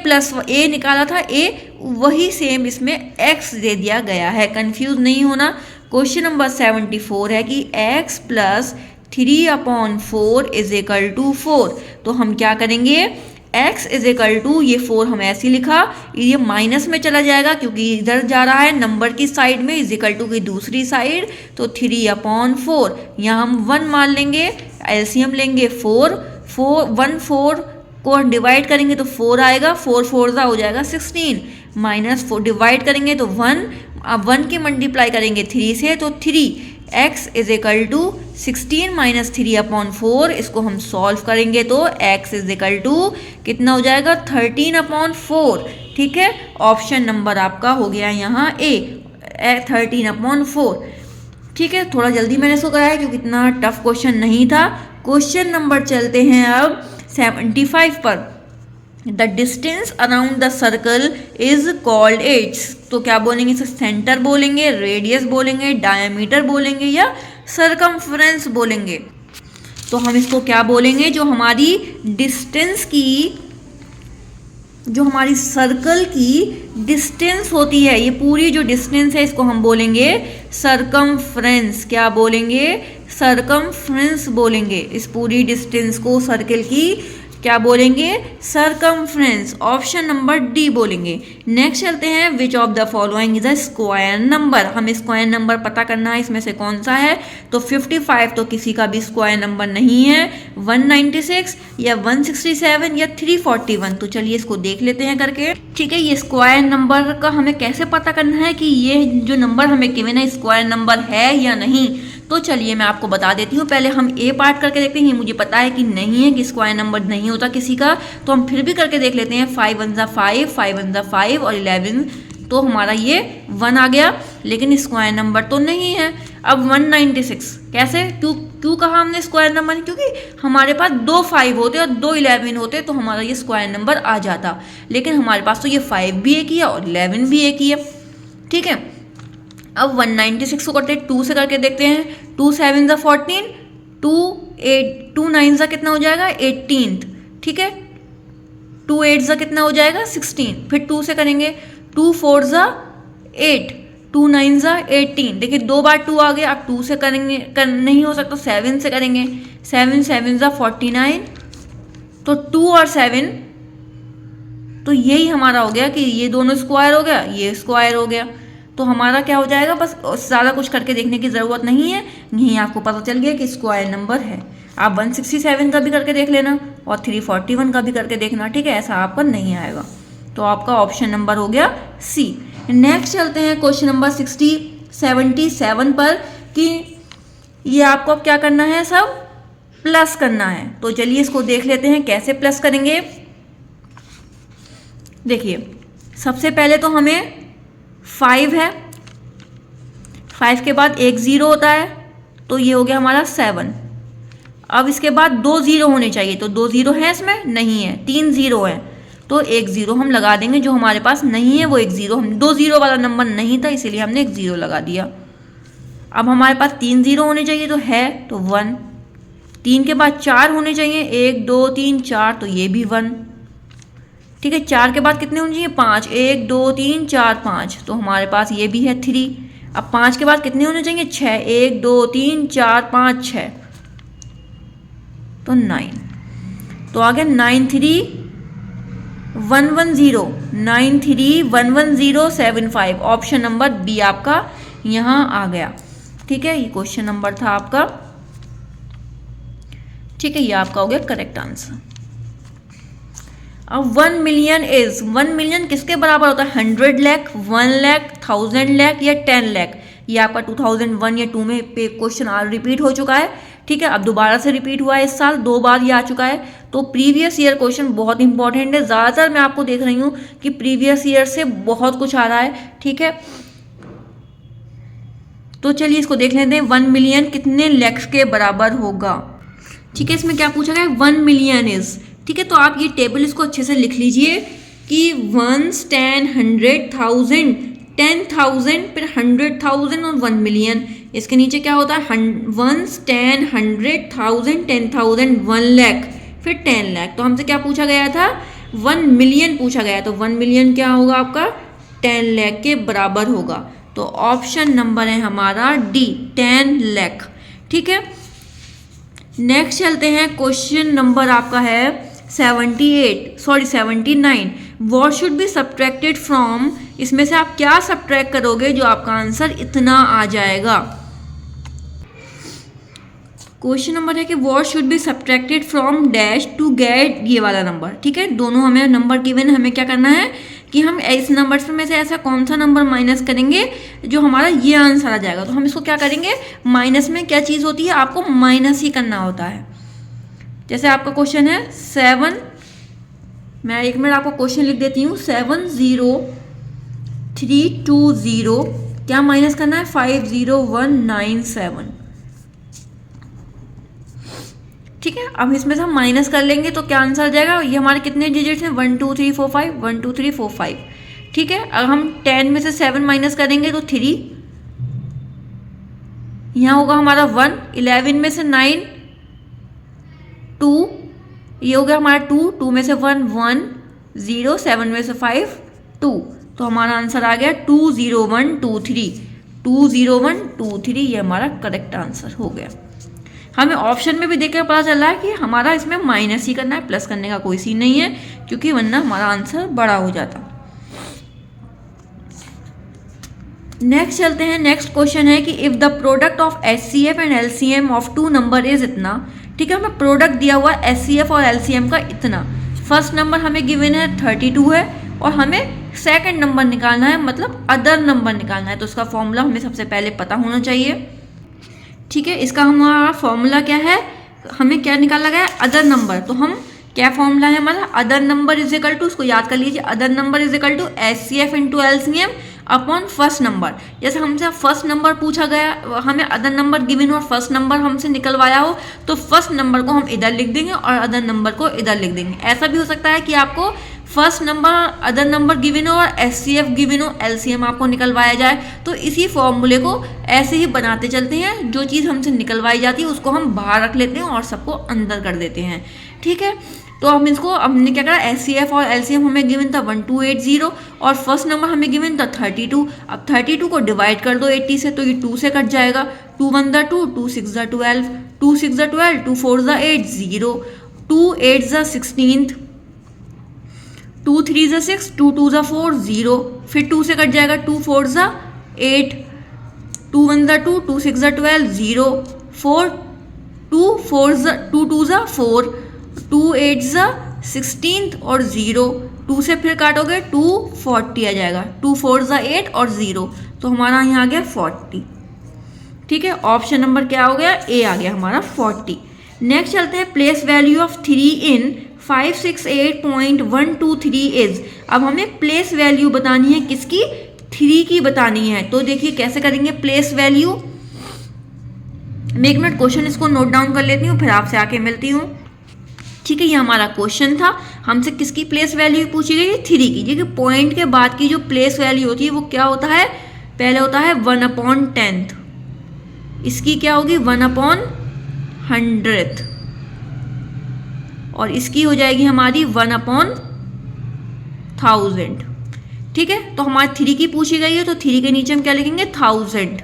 निकाला था, a वही सेम इसमें x दे दिया गया है। कंफ्यूज नहीं होना। क्वेश्चन नंबर 74 है कि x plus 3/4 is equal to 4। तो हम क्या करेंगे, x इज इक्वल टू, ये 4 हम ऐसे लिखा, ये माइनस में चला जाएगा क्योंकि इधर जा रहा है नंबर की साइड में, इज इक्वल टू की दूसरी साइड, तो 3/4 यहाँ हम 1 मान लेंगे, एलसीएम लेंगे 4 को डिवाइड करेंगे तो 4 आएगा, 4 4 हो जाएगा 16, माइनस 4 डिवाइड करेंगे तो 1, अब 1 की मल्टीप्लाई करेंगे 3 से तो 3। x is equal to 16 minus 3/4। इसको हम सॉल्व करेंगे तो x इज इक्वल टू कितना हो जाएगा, 13/4। ठीक है, ऑप्शन नंबर आपका हो गया यहाँ ए, 13/4। ठीक है, थोड़ा जल्दी मैंने इसको कराया क्योंकि इतना टफ क्वेश्चन नहीं था। क्वेश्चन नंबर चलते हैं अब 75 पर। The distance around the circle is called aids. तो क्या बोलेंगे, इसे सेंटर बोलेंगे, रेडियस बोलेंगे, डायमीटर बोलेंगे या सरकमफ्रेंस बोलेंगे। तो हम इसको क्या बोलेंगे, जो हमारी डिस्टेंस की, जो हमारी सर्कल की डिस्टेंस होती है, ये पूरी जो डिस्टेंस है इसको हम बोलेंगे सरकमफ्रेंस। क्या बोलेंगे, सरकमफ्रेंस बोलेंगे। इस पूरी डिस्टेंस को सर्कल की क्या बोलेंगे, सरकमफ्रेंस। ऑप्शन नंबर डी बोलेंगे। नेक्स्ट चलते हैं, विच of the following is a square number. हमें स्क्वायर नंबर पता करना है, इसमें से कौन सा है। तो 55 तो किसी का भी स्क्वायर नंबर नहीं है, 196 या 167 या 341। तो चलिए इसको देख लेते हैं करके। ठीक है, ये स्क्वायर नंबर का हमें कैसे पता करना है कि ये जो नंबर हमें गिवन है स्क्वायर नंबर है या नहीं। तो चलिए मैं आपको बता देती हूँ। पहले हम ए पार्ट करके देखते हैं। मुझे पता है कि नहीं है, कि स्क्वायर नंबर नहीं होता किसी का, तो हम फिर भी करके देख लेते हैं। 5 1 जा 5, 5 1 जा 5 और 11, तो हमारा ये 1 आ गया, लेकिन स्क्वायर नंबर तो नहीं है। अब 196 कैसे, क्यों कहा हमने स्क्वायर नंबर, क्योंकि हमारे पास 2 5 होते और 2 11 होते तो हमारा ये स्क्वायर नंबर आ जाता, लेकिन हमारे पास तो ये 5 भी एक ही है और 11 भी एक ही है। ठीक है, अब 196 को करते 2 से करके देखते हैं। 2 7 जा 14, 2 9 जा कितना हो जाएगा 18। ठीक है, 2 8 जा कितना हो जाएगा 16। फिर 2 से करेंगे, 2 4 जा 8, 2 9 जा 18। देखिए 2 बार 2 आ गया। अब 2 से करेंगे, नहीं हो सकता, 7 से करेंगे। 7 7 जा 49, तो 2 और 7, तो यही हमारा हो गया कि ये दोनों स्क्वायर हो गया, ये स्क्वायर हो गया। तो हमारा क्या हो जाएगा, बस ज़्यादा कुछ करके देखने की ज़रूरत नहीं है, यहीं आपको पता चल गया कि स्क्वायर नंबर है। आप 167 का भी करके देख लेना और 341 का भी करके देखना। ठीक है, ऐसा आपका नहीं आएगा। तो आपका ऑप्शन नंबर हो गया सी। नेक्स्ट चलते हैं क्वेश्चन नंबर 77 पर कि ये आपको क्या करना है, सब प्लस करना है। तो चलिए इसको देख लेते हैं कैसे प्लस करेंगे। देखिए सबसे पहले तो हमें 5 है, 5 के बाद एक 0 होता है, तो ये हो गया हमारा 7। अब इसके बाद 2 0 होने चाहिए, तो 2 0 है इसमें नहीं है, 3 0 है, तो एक 0 हम लगा देंगे। जो हमारे पास नहीं है वो एक 0, हम 2 0 वाला नंबर नहीं था इसीलिए हमने एक 0 लगा दिया। अब हमारे पास 3 0 होने चाहिए, तो है तो 1। 3 के बाद 4 होने चाहिए, 1 2 3 4, तो ये भी 1। ठीक है, 4 के बाद कितने होने चाहिए? 5, 1 2 3 4 5, तो हमारे पास ये भी है 3। अब 5 के बाद कितने होने चाहिए? 6, 1 2 3 4 5 6, तो 9। तो आ गया 931109, 931107 ऑप्शन नंबर बी आपका यहाँ आ गया। ठीक है, ये क्वेश्चन नंबर था आपका। ठीक है, ये आपका हो गया करेक्ट आंसर। अब 1 मिलियन इज, 1 मिलियन किसके बराबर होता है? 100 लाख, 1 लाख, 1000 लाख या 10 लाख। ये आपका 2001 या 2 में पे क्वेश्चन रिपीट हो चुका है। ठीक है, अब दोबारा से रिपीट हुआ है इस साल, 2 बार ये आ चुका है। तो प्रीवियस ईयर क्वेश्चन बहुत इंपॉर्टेंट है। ज़्यादातर मैं आपको देख रही हूँ कि प्रीवियस ईयर से बहुत कुछ आ रहा है। ठीक है, तो चलिए इसको देख लेते हैं। 1 मिलियन कितने लैक्स के बराबर होगा? ठीक है, इसमें क्या पूछा गया है? 1 मिलियन इज। ठीक है, तो आप ये टेबल इसको अच्छे से लिख लीजिए कि 1, 10, 100, 1000, 10,000, फिर 100,000 और 1 मिलियन। इसके नीचे क्या होता है? 1, 10, 100, 1000, 10,000, 1 लाख, फिर 10 लाख। तो हमसे क्या पूछा गया था? 1 मिलियन पूछा गया। तो 1 मिलियन क्या होगा आपका? 10 लाख के बराबर होगा। तो ऑप्शन नंबर है हमारा डी, 10 लाख। ठीक है, नेक्स्ट चलते हैं। क्वेश्चन नंबर आपका है 79। What should be subtracted from, इसमें से आप क्या सब्ट्रैक्ट करोगे जो आपका आंसर इतना आ जाएगा? क्वेश्चन नंबर है कि what should be subtracted from dash to get ये वाला नंबर। ठीक है, दोनों हमें नंबर गिवन, हमें क्या करना है कि हम इस नंबर में से ऐसा कौन सा नंबर माइनस करेंगे जो हमारा ये आंसर आ जाएगा। तो हम इसको क्या करेंगे? माइनस में क्या चीज़ होती है? आपको माइनस ही करना होता है। जैसे आपका क्वेश्चन है 7, मैं 1 मिनट आपको क्वेश्चन लिख देती हूँ। 70320, क्या माइनस करना है? 50197। ठीक है, अब इसमें से हम माइनस कर लेंगे तो क्या आंसर आ जाएगा? ये हमारे कितने डिजिट्स हैं? 1 2 3 4 5, 1 2 3 4 5। ठीक है, अगर हम 10 में से 7 माइनस करेंगे तो 3, यहाँ होगा हमारा 1। 11 में से 9, 2, ये हो गया हमारा 2, 2 में से 1 1 0, 7 में से 5 2। तो हमारा आंसर आ गया 20123, 20123। ये हमारा करेक्ट आंसर हो गया। हमें ऑप्शन में भी देखकर पता चल रहा है कि हमारा इसमें माइनस ही करना है, प्लस करने का कोई सीन नहीं है, क्योंकि वरना हमारा आंसर बड़ा हो जाता। नेक्स्ट चलते हैं। नेक्स्ट क्वेश्चन है कि if the product of HCF and LCM of 2 number is इतना। ठीक है, हमें प्रोडक्ट दिया हुआ है HCF और LCM का इतना। फर्स्ट नंबर हमें गिवन है 32 है और हमें सेकंड नंबर निकालना है, मतलब अदर नंबर निकालना है। तो उसका फॉर्मूला हमें सबसे पहले पता होना चाहिए। ठीक है, इसका हमारा फॉर्मूला क्या है? हमें क्या निकाला गया है? Other number. तो हम क्या फॉर्मूला है हमारा? Other number is equal to, उसको याद कर लीजिए, other number is equal to HCF into LCM upon first number. जैसे हमसे फर्स्ट नंबर पूछा गया, हमें अदर नंबर गिवन और फर्स्ट नंबर हमसे निकलवाया हो, तो फर्स्ट नंबर को हम इधर लिख देंगे और अदर नंबर को इधर लिख देंगे। ऐसा भी हो सकता है कि आपको first number other number given हो और HCF गिवन हो, LCM आपको निकलवाया जाए। तो इसी फॉर्मूले को ऐसे ही बनाते चलते हैं। जो चीज़ हमसे निकलवाई जाती है उसको हम बाहर रख लेते हैं और सबको अंदर कर देते हैं। ठीक है, तो हम इसको, हमने क्या करा, HCF और LCM हमें गिवन था 1280 और फर्स्ट नंबर हमें गिवन था 32। अब 32 को डिवाइड कर दो 80 से, तो ये 2 से कट जाएगा। 2 1 2, 2 6 12, 2 6 12, 2 4 8 0, 2 8 16, 2 3 6, 2 2 4 0, फिर 2 से कट जाएगा, 2 4 8, 2 1 2, 2 6 12 0, 4 2 4 2 2 4, 2 8 16 और 0, 2 से फिर काटोगे 2 40 आ जाएगा, 2 4 8 और 0, तो हमारा यहाँ आ गया 40। ठीक है, ऑप्शन नंबर क्या हो गया? ए आ गया हमारा 40। नेक्स्ट चलते हैं। Place value of 3 in 568.123 is. अब हमें प्लेस वैल्यू बतानी है, किसकी? 3 की बतानी है। तो देखिए कैसे करेंगे प्लेस वैल्यू। मैं 1 मिनट क्वेश्चन इसको नोट डाउन कर लेती हूँ, फिर आपसे आके मिलती हूँ। ठीक है, ये हमारा क्वेश्चन था। हमसे किसकी प्लेस वैल्यू पूछी गई? 3 की। देखिए पॉइंट के बाद की जो प्लेस वैल्यू होती है वो क्या होता है? पहले होता है 1/10, इसकी क्या होगी? 1/100 और इसकी हो जाएगी हमारी 1/1000। 1000। ठीक है, तो हमारी 3 की पूछी गई है तो 3 के नीचे हम क्या लिखेंगे 1000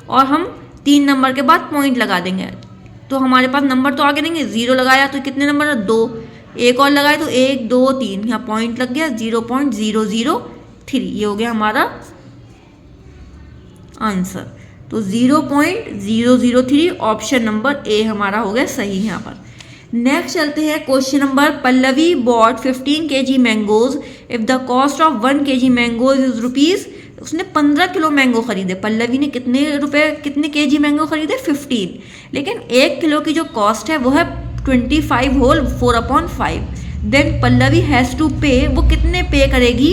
और हम 3 नंबर के बाद पॉइंट लगा देंगे। तो हमारे पास नंबर तो आगे देंगे, 0 लगाया तो कितने नंबर है 2, एक और लगाए तो 1 2 3, यहाँ पॉइंट लग गया 0.003, ये हो गया हमारा आंसर। तो 0.003 ऑप्शन नंबर ए हमारा हो गया सही यहाँ पर। नेक्स्ट चलते हैं question number, Pallavi bought 15 kg mangoes if the cost of 1 kg mangoes is rupees. उसने 15 किलो मैंगो खरीदे। पल्लवी ने कितने केजी मैंगो खरीदे 15, लेकिन 1 किलो की जो कॉस्ट है वो है 25 whole 4/5। Then Pallavi has to pay, वो कितने पे करेगी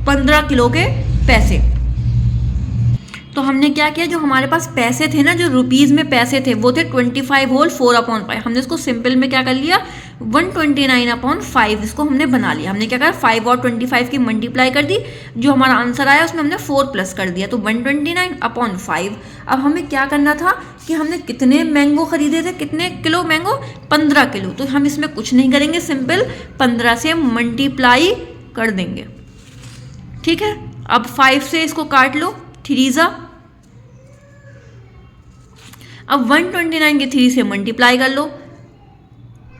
15 किलो के पैसे। तो हमने क्या किया, जो हमारे पास पैसे थे ना, जो रुपीज़ में पैसे थे वो थे 25 होल 4/5। हमने इसको सिंपल में क्या कर लिया 129/5, इसको हमने बना लिया। हमने क्या करा 5 और 25 की मल्टीप्लाई कर दी, जो हमारा आंसर आया उसमें हमने 4 प्लस कर दिया, तो 129/5। अब हमें क्या करना था कि हमने कितने मैंगो खरीदे थे, कितने किलो मैंगो 15 किलो। तो हम इसमें कुछ नहीं करेंगे, सिंपल 15 से मल्टीप्लाई कर देंगे। ठीक है, अब 5 से इसको काट लो, 3 जा, अब 129 के 3 से मल्टीप्लाई कर लो,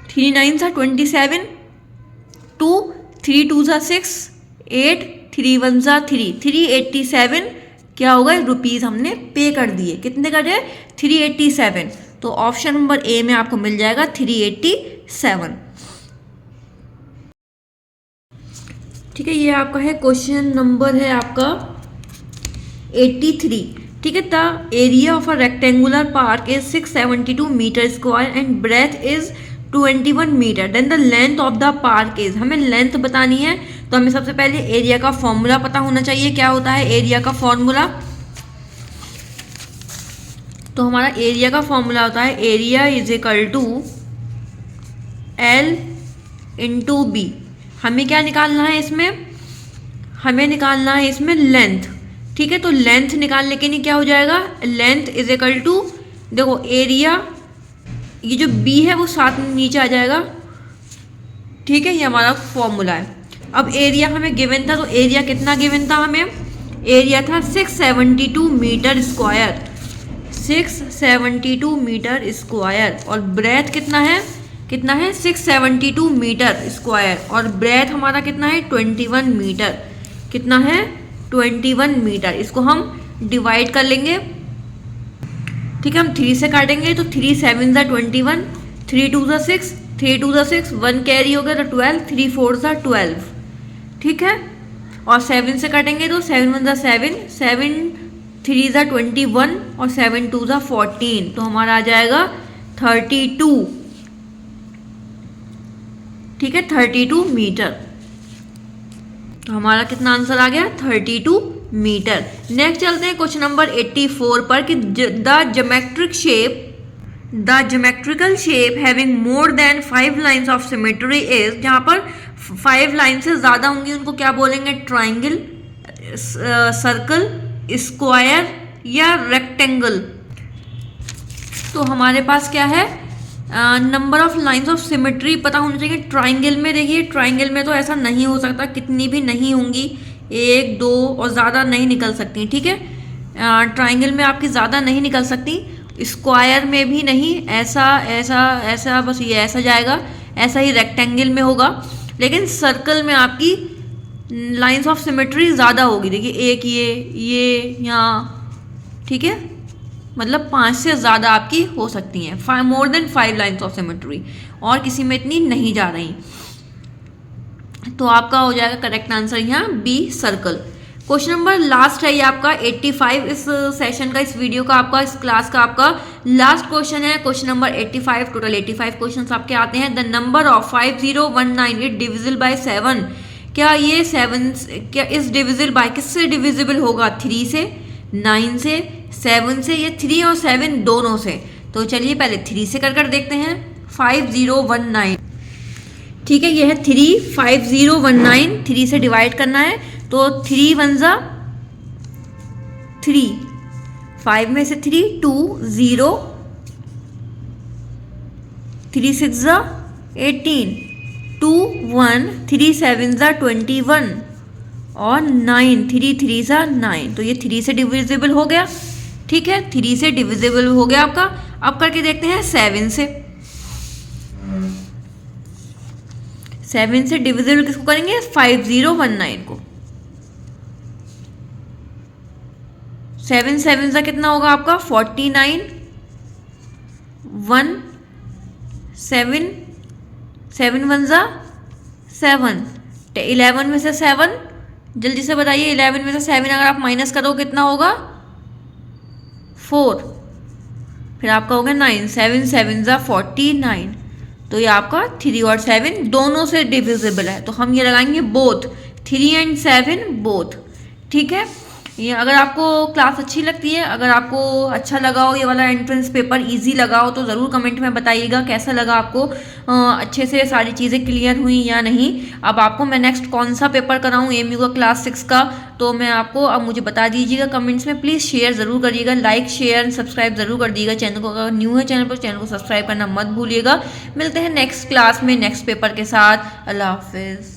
3 9 सा 27, 2 3 2 सा 6, 8 3 1 सा 3, 387 क्या होगा रुपीज़ हमने पे कर दिए। कितने कर दिए 387। तो ऑप्शन नंबर ए में आपको मिल जाएगा 387। ठीक है, ये आपका है क्वेश्चन नंबर है आपका 83। ठीक है, the area of a rectangular park is 672 metre square and breadth is 21 metre, then the length of the park is. हमें लेंथ बतानी है तो हमें सबसे पहले एरिया का फॉर्मूला पता होना चाहिए। क्या होता है एरिया का फॉर्मूला, तो हमारा एरिया का फॉर्मूला होता है area is equal to L into B. हमें क्या निकालना है इसमें, हमें निकालना है इसमें लेंथ। ठीक है, तो लेंथ निकालने के लिए क्या हो जाएगा, लेंथ इज इक्वल टू, देखो एरिया, ये जो बी है वो साथ में नीचे आ जाएगा। ठीक है, ये हमारा फॉर्मूला है। अब एरिया हमें गिवन था, तो एरिया कितना गिवन था हमें, एरिया था 672 मीटर स्क्वायर, 672 मीटर स्क्वायर, और ब्रेथ कितना है 672 मीटर स्क्वायर, और ब्रेथ हमारा कितना है 21 मीटर, कितना है 21 मीटर। इसको हम डिवाइड कर लेंगे। ठीक है, हम 3 से काटेंगे तो 3 7 ज़ा 21, 3 2 ज़ा 6, 3 2 ज़ा 6, 1 कैरी हो गया तो 12, 3 4 ज़ा 12। ठीक है, और 7 से काटेंगे तो 7 1 ज़ा 7, 7 3 ज़ा 21 और 7 2 ज़ा 14, तो हमारा आ जाएगा 32। ठीक है, 32 मीटर। तो हमारा कितना आंसर आ गया 32 मीटर। नेक्स्ट चलते हैं क्वेश्चन नंबर 84 पर कि the geometrical shape having more than 5 lines of symmetry is. जहाँ पर 5 लाइन से ज़्यादा होंगी उनको क्या बोलेंगे, ट्राइंगल, सर्कल, स्क्वायर या रेक्टेंगल। तो हमारे पास क्या है, number of lines of symmetry पता होना चाहिए। ट्राइंगल में देखिए, ट्राइंगल में तो ऐसा नहीं हो सकता, कितनी भी नहीं होंगी, 1 2 और ज़्यादा नहीं निकल सकती। ठीक है, ट्राइंगल में आपकी ज़्यादा नहीं निकल सकती, स्क्वायर में भी नहीं, ऐसा ऐसा ऐसा बस ये ऐसा जाएगा, ऐसा ही रेक्टेंगल में होगा। लेकिन सर्कल में आपकी लाइंस ऑफ सिमेट्री ज़्यादा होगी। देखिए एक ये यहाँ, ठीक है, मतलब 5 से ज़्यादा आपकी हो सकती हैं, more than 5 lines of symmetry, और किसी में इतनी नहीं जा रही। तो आपका हो जाएगा करेक्ट आंसर यहाँ B, circle. Question number last है ये आपका 85 इस सेशन का, इस वीडियो का, आपका इस क्लास का आपका लास्ट क्वेश्चन है। क्वेश्चन नंबर 85, टोटल 85 क्वेश्चन आपके आते हैं। The number of 5019 is divisible by 7। क्या ये 7 क्या इस डिविजिबल बाय किससे डिविजिबल होगा, 3 से, 9 से, 7 से, ये 3 और 7 दोनों से। तो चलिए पहले 3 से कर देखते हैं, 5019। ठीक है, ये है 3, 5019, 3 से डिवाइड करना है, तो 3 1 ज़ा 3, 5 में से 3 2 0, 3 6 ज़ा 18, 2 1 3 7 ज़ा 21 और 9 3 3 ज़ा 9, तो ये 3 से डिविजिबल हो गया। ठीक है, 3 से डिविजिबल हो गया आपका। अब करके देखते हैं 7 से। 7 से डिविजिबल किसको करेंगे? 5019 को। 7 7 ज़ा कितना होगा आपका? 49 1 7 7 1 ज़ा 7, 11 में से 7, जल्दी से बताइए 11 में से 7 अगर आप माइनस करो कितना होगा? 4, फिर आपका हो गया 9, 7 7 ज़ा 49, तो ये आपका 3 और 7 दोनों से डिविजिबल है, तो हम ये लगाएंगे बोथ, 3 एंड 7 बोथ। ठीक है, ये अगर आपको क्लास अच्छी लगती है, अगर आपको अच्छा लगा हो, ये वाला एंट्रेंस पेपर इजी लगा हो, तो ज़रूर कमेंट में बताइएगा कैसा लगा आपको, अच्छे से सारी चीज़ें क्लियर हुई या नहीं। अब आपको मैं नेक्स्ट कौन सा पेपर कराऊँ एमयू का क्लास 6 का, तो मैं आपको अब मुझे बता दीजिएगा कमेंट्स में। प्लीज़ शेयर ज़रूर करिएगा, लाइक शेयर सब्सक्राइब ज़रूर कर दीजिएगा चैनल को। अगर न्यू है चैनल पर, चैनल को सब्सक्राइब करना मत भूलिएगा। मिलते हैं नेक्स्ट क्लास में नेक्स्ट पेपर के साथ। अल्लाह हाफिज़।